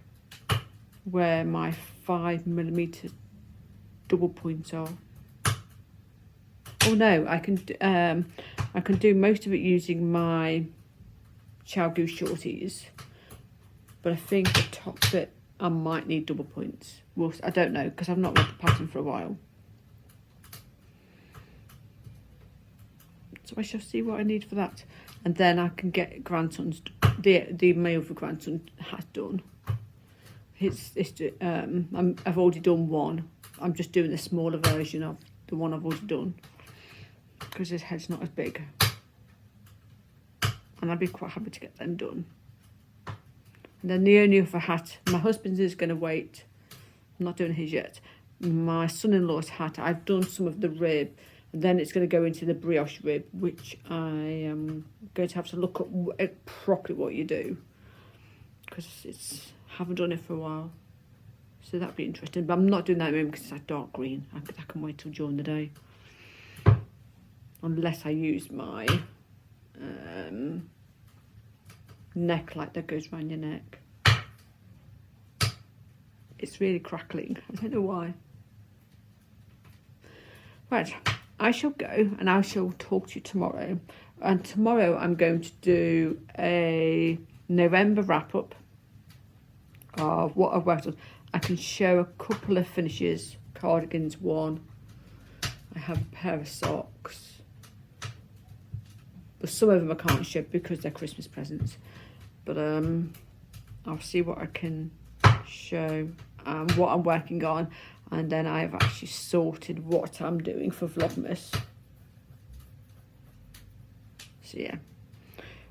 where my 5mm double points are. Oh no, I can do most of it using my Chow Goose shorties, but I think the top bit I might need double points. Well, I don't know because I've not read the pattern for a while. So I shall see what I need for that, and then I can get grandson's my other grandson hat done. I've already done one. I'm just doing the smaller version of the one I've already done because his head's not as big, and I'd be quite happy to get them done. And then the only other hat, my husband's is going to wait. I'm not doing his yet. My son-in-law's hat, I've done some of the rib, and then it's going to go into the brioche rib, which I am going to have to look at properly what you do, because haven't done it for a while. So that'd be interesting, but I'm not doing that at the moment because it's like dark green. I can wait till during the day, unless I use my neck light that goes around your neck. It's really crackling. I don't know why. Right, I shall go and I shall talk to you tomorrow. And tomorrow I'm going to do a November wrap up of what I've worked on. I can show a couple of finishes, cardigans one. I have a pair of socks. But some of them I can't show because they're Christmas presents. But I'll see what I can show, what I'm working on. And then I've actually sorted what I'm doing for Vlogmas. So yeah.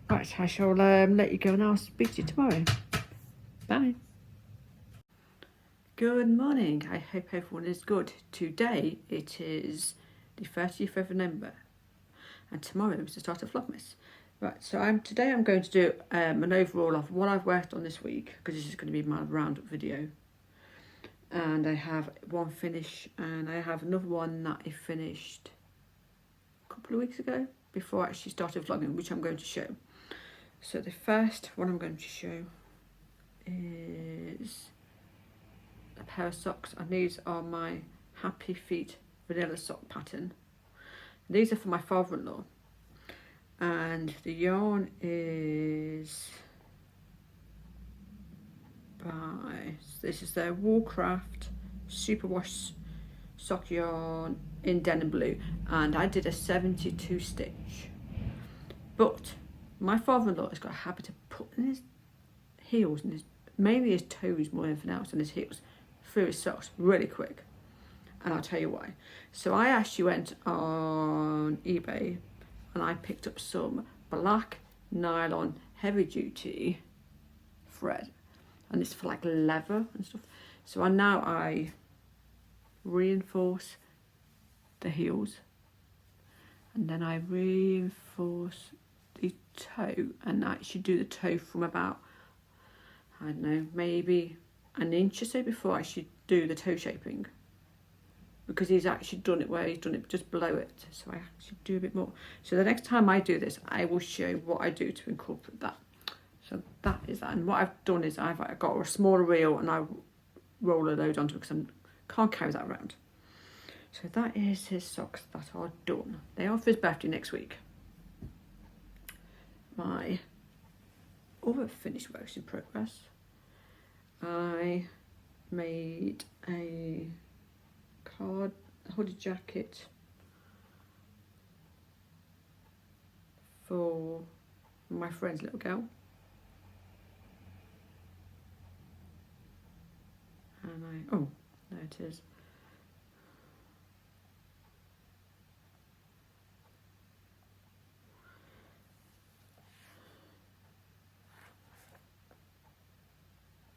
Right, I shall let you go and I'll speak to you tomorrow. Bye. Good morning. I hope everyone is good. Today it is the 30th of November and tomorrow is the start of Vlogmas. Right, so today I'm going to do an overall of what I've worked on this week, because this is going to be my roundup video. And I have one finish and I have another one that I finished a couple of weeks ago before I actually started vlogging, which I'm going to show. So the first one I'm going to show is a pair of socks, and these are my Happy Feet vanilla sock pattern. These are for my father-in-law, and the yarn is by, this is their Woolcraft superwash sock yarn in denim blue, and I did a 72 stitch. But my father-in-law has got a habit of putting his heels and mainly his toes more than anything else, and his heels through his socks really quick, and I'll tell you why. So I actually went on eBay and I picked up some black nylon heavy duty thread, and it's for like leather and stuff. So I reinforce the heels, and then I reinforce the toe, and I actually do the toe from about, I don't know, maybe an inch or so before I actually do the toe shaping, because he's actually done it where he's done it just below it, so I actually do a bit more. So the next time I do this, I will show what I do to incorporate that. So that is that, and what I've done is I've got a smaller reel and I roll a load onto it because I can't carry that around. So that is his socks that are done. They are for his birthday next week. My other finished works in progress, I made a hooded jacket for my friend's little girl, and oh, there it is.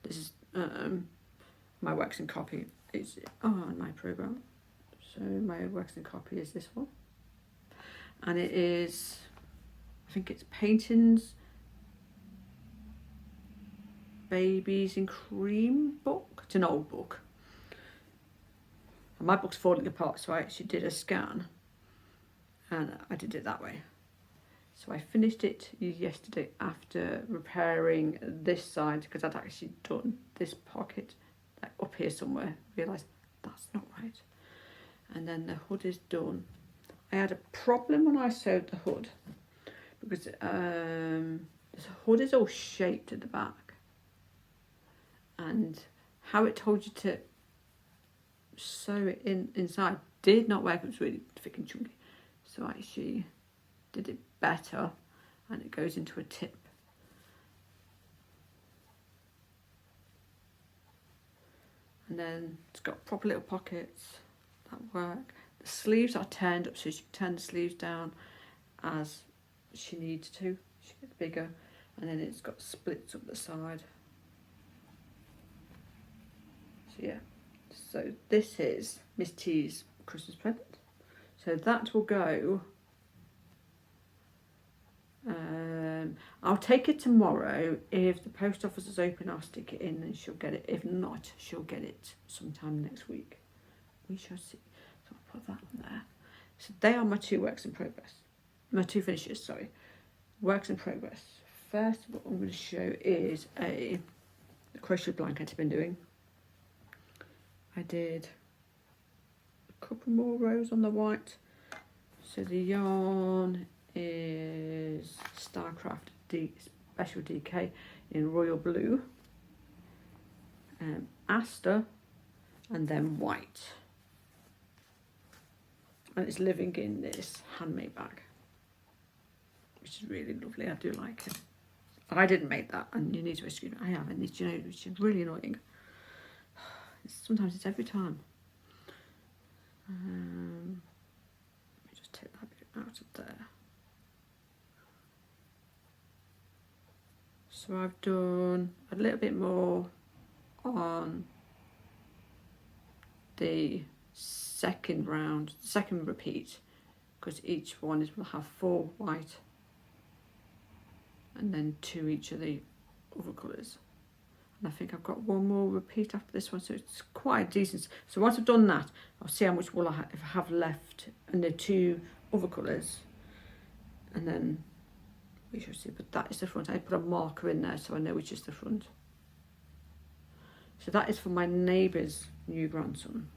This is my works in copy. It's on my program. So my works in copy is this one, and it is, I think it's Paintings, Babies in Cream book. It's an old book, and my book's falling apart, so I actually did a scan and I did it that way. So I finished it yesterday after repairing this side, because I'd actually done this pocket like up here somewhere, realised that's not right. And then the hood is done. I had a problem when I sewed the hood, because the hood is all shaped at the back, and how it told you to sew it inside did not work. It was really thick and chunky, so I actually did it better, and it goes into a tip. And then it's got proper little pockets that work. The sleeves are turned up, so she can turn the sleeves down as she needs to. She gets bigger, and then it's got splits up the side. So yeah, so this is Miss T's Christmas present. So that will go. I'll take it tomorrow. If the post office is open, I'll stick it in and she'll get it. If not, she'll get it sometime next week. We shall see. So I'll put that on there. So they are my two works in progress. My two finishes, sorry. Works in progress. First, what I'm going to show is a crochet blanket I've been doing. I did a couple more rows on the white. So the yarn is Starcraft Special DK in royal blue, Aster, and then white, and it's living in this handmade bag, which is really lovely. I do like it. I didn't make that, and you need to excuse me. I have, and you know, which is really annoying. Sometimes it's every time. Let me just take that bit out of there. So I've done a little bit more on the second round, second repeat, because each one will have 4 white and then 2 each of the other colours. And I think I've got 1 more repeat after this one, so it's quite decent. So once I've done that, I'll see how much wool I have left, and the 2 other colours, and then we shall see. But that is the front. I put a marker in there so I know which is the front. So that is for my neighbour's new grandson.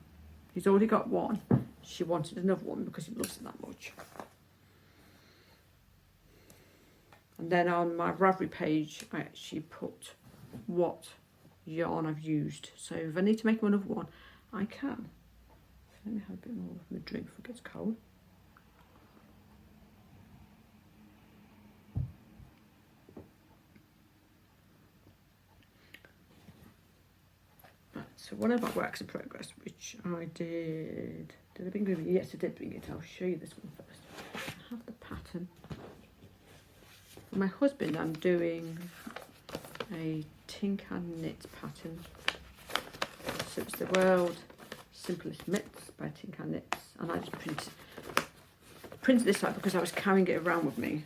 He's already got one. She wanted another one because he loves it that much. And then on my Ravelry page, I actually put what yarn I've used. So if I need to make another one, I can. Let me have a bit more of my drink before it gets cold. Right, so one of my works in progress, which I did I bring it? Yes, I did bring it. I'll show you this one first. I have the pattern. For my husband, I'm doing a tin can knit pattern. So it's the world simplest mitts by Tin Can Knits, and I just printed this out because I was carrying it around with me,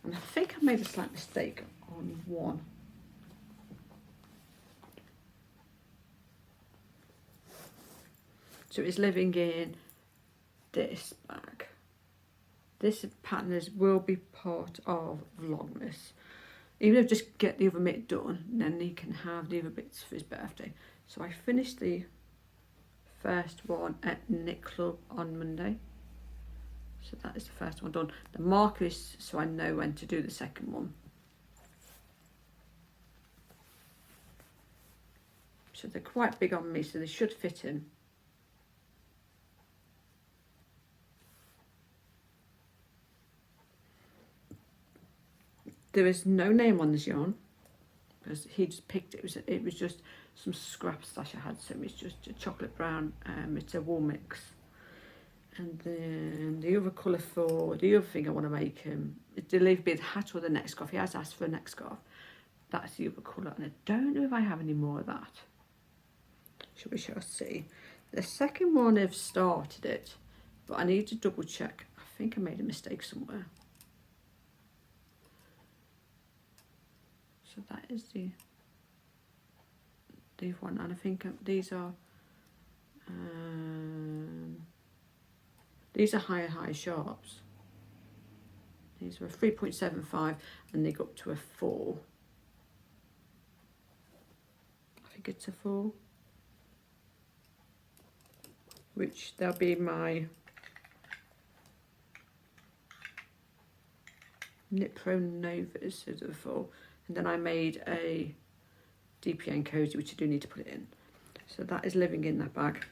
and I think I made a slight mistake on one. So it's living in this bag. This pattern will be part of Vlogmas. Even if just get the other mitt done, then he can have the other bits for his birthday. So I finished the first one at Knit Club on Monday. So that is the first one done. The marker is so I know when to do the second one. So they're quite big on me, so they should fit him. There is no name on this yarn because he just picked it. It was just some scrap stash I had, so it's just a chocolate brown. It's a wool mix, and then the other colour for the other thing I want to make him. It'll either be the hat or the neck scarf. He has asked for a neck scarf. That's the other colour, and I don't know if I have any more of that. We shall see. The second one I've started it, but I need to double check. I think I made a mistake somewhere. So that is the one, and I think these are high sharps. These were 3.75 and they go up to a 4. I think it's a 4. Which they'll be my Knit Pro Novas, so the 4. And then I made a DPN cozy, which I do need to put it in. So that is living in that bag.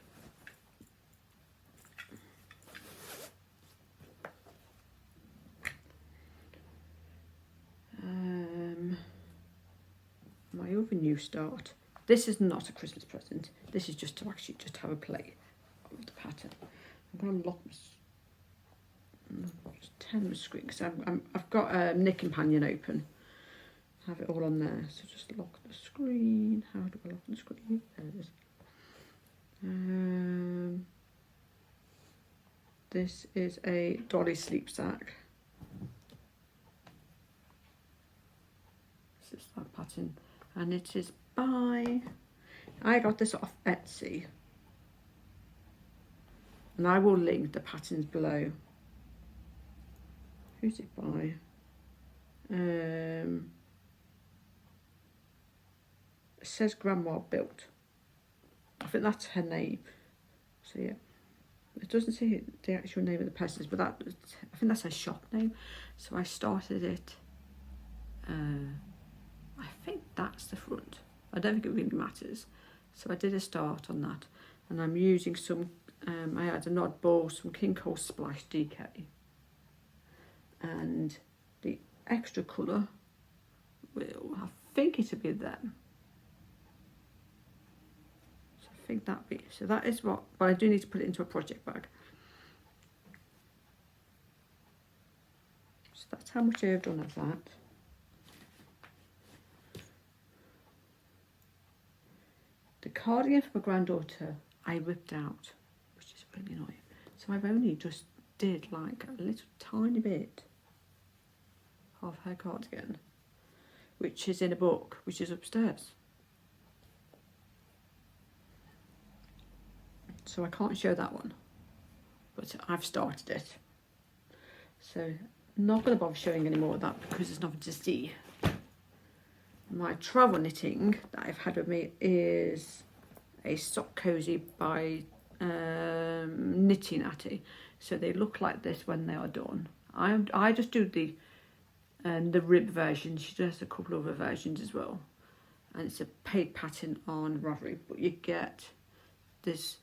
My other new start. This is not a Christmas present. This is just to actually just have a play with the pattern. I'm going to lock this. Just turn the screen because I've got a knit companion open. Have it all on there, so just lock the screen. How do I lock the screen? There it is. This is a dolly sleep sack. This is that pattern, and it is by, I got this off Etsy, and I will link the patterns below. Who's it by? It says Grandma Built. I think that's her name. So yeah, it doesn't say the actual name of the person, but I think that's her shop name. So I started it. I think that's the front. I don't think it really matters. So I did a start on that, and I'm using some. I had an oddball, some King Cole Splash DK, and the extra colour will. I think it'll be them. Think that be so. That is what, but I do need to put it into a project bag. So that's how much I've done of that. The cardigan for my granddaughter I ripped out, which is really annoying. So I've only just did like a little tiny bit of her cardigan, which is in a book, which is upstairs. So I can't show that one. but I've started it. So not going to bother showing any more of that because there's nothing to see. My travel knitting that I've had with me is a sock cozy by Knitting Atty. So they look like this when they are done. I just do the rib version. She does a couple of other versions as well. And it's a paid pattern on Ravelry, but you get this.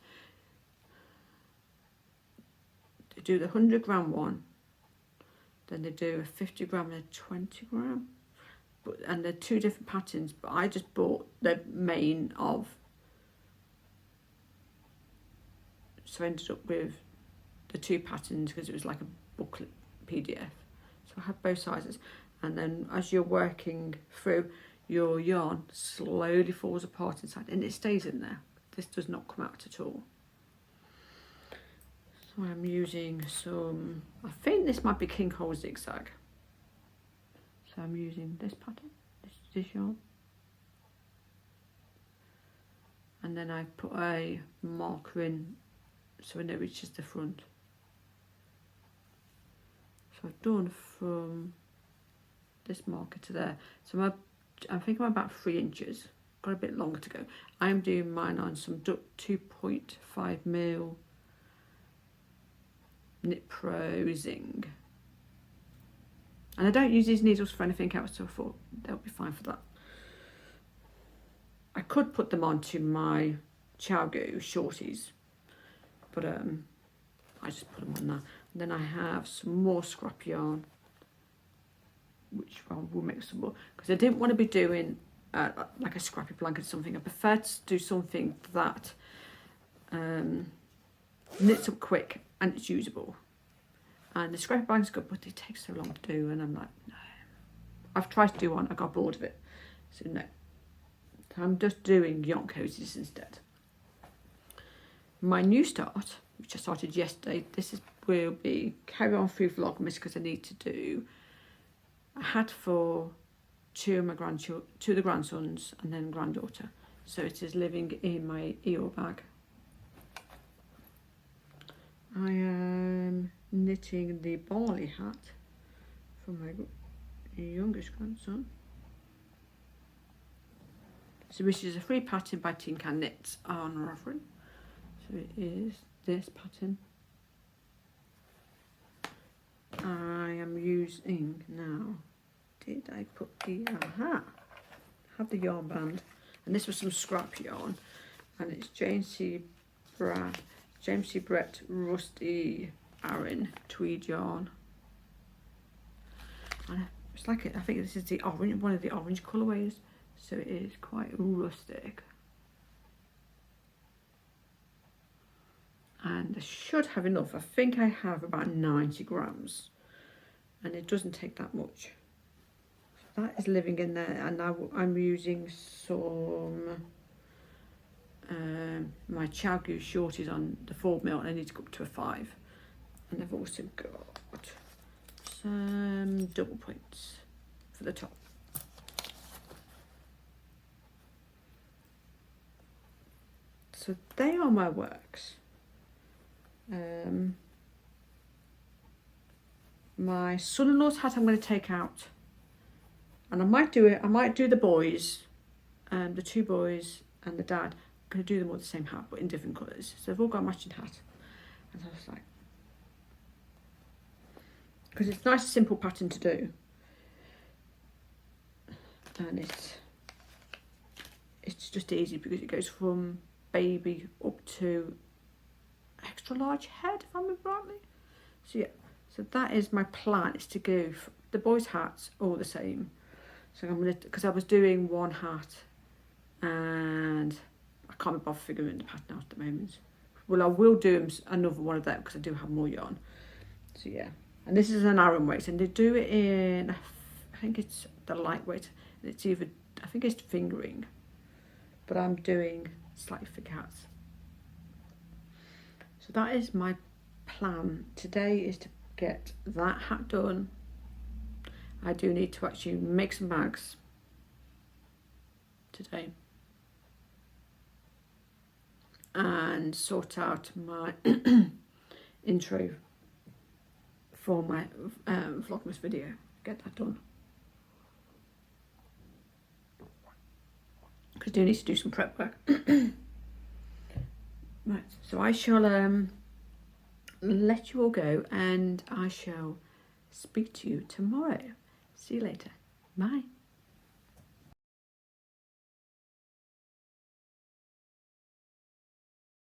They do the 100-gram one, then they do a 50-gram and a 20-gram, and they're two different patterns. But I just bought the main of, so I ended up with the two patterns because it was like a booklet PDF. So I have both sizes, and then as you're working through, your yarn slowly falls apart inside and it stays in there. This does not come out at all. So I'm using some, I think this might be King Hole zigzag. So I'm using this pattern, this yarn. And then I've put a marker in so I know which is the front. So I've done from this marker to there. So I think I'm about 3 inches. Got a bit longer to go. I'm doing mine on some 2.5mm Knit Pro Zing. And I don't use these needles for anything else, so I thought they'll be fine for that. I could put them onto my Chiago shorties, but I just put them on there. And then I have some more scrap yarn, which I will make some more, because I didn't want to be doing like a scrappy blanket or something. I prefer to do something that knits up quick and it's usable. And the scrappy blanket's good, but it takes so long to do, and I'm like, no. I've tried to do one, I got bored of it, so no. So I'm just doing yarn cozies instead. My new start, which I started yesterday, will be carry on through Vlogmas, because I need to do a hat for two of the grandsons and then granddaughter. So it is living in my Eeyore bag. I am knitting the Barley hat for my youngest grandson. So which is a free pattern by Tin Can Knits on Ravelry. So it is this pattern. I am using now. Did I put the have the yarn band, and this was some scrap yarn, and it's James C. Brett Rusty Aran tweed yarn, and it's like I think this is the orange, one of the orange colourways, so it is quite rustic. And I should have enough. I think I have about 90 grams, and it doesn't take that much. So that is living in there, and now I'm using some my Chiago shorties on the 4mm, and I need to go up to a 5. And I've also got some double points for the top. So they are my works. My son-in-law's hat I'm going to take out, and I might do the boys, the two boys and the dad. I'm going to do them all the same hat but in different colours, so they've all got a matching hat. And I was like, because it's a nice simple pattern to do, and it's just easy because it goes from baby up to extra large head, if I remember rightly. So yeah, so that is my plan, is to go for the boys' hats all the same. So I'm gonna, because I was doing one hat and I can't be bothered figuring the pattern out at the moment. Well, I will do another one of them because I do have more yarn. So yeah, and this is an Aran weight, and they do it in, I think it's the lightweight, and it's either, I think it's fingering, but I'm doing slightly thick hats. So that is my plan today, is to get that hat done. I do need to actually make some bags today and sort out my intro for my Vlogmas video. Get that done. Because I do need to do some prep work. Right, so I shall let you all go, and I shall speak to you tomorrow. See you later. Bye.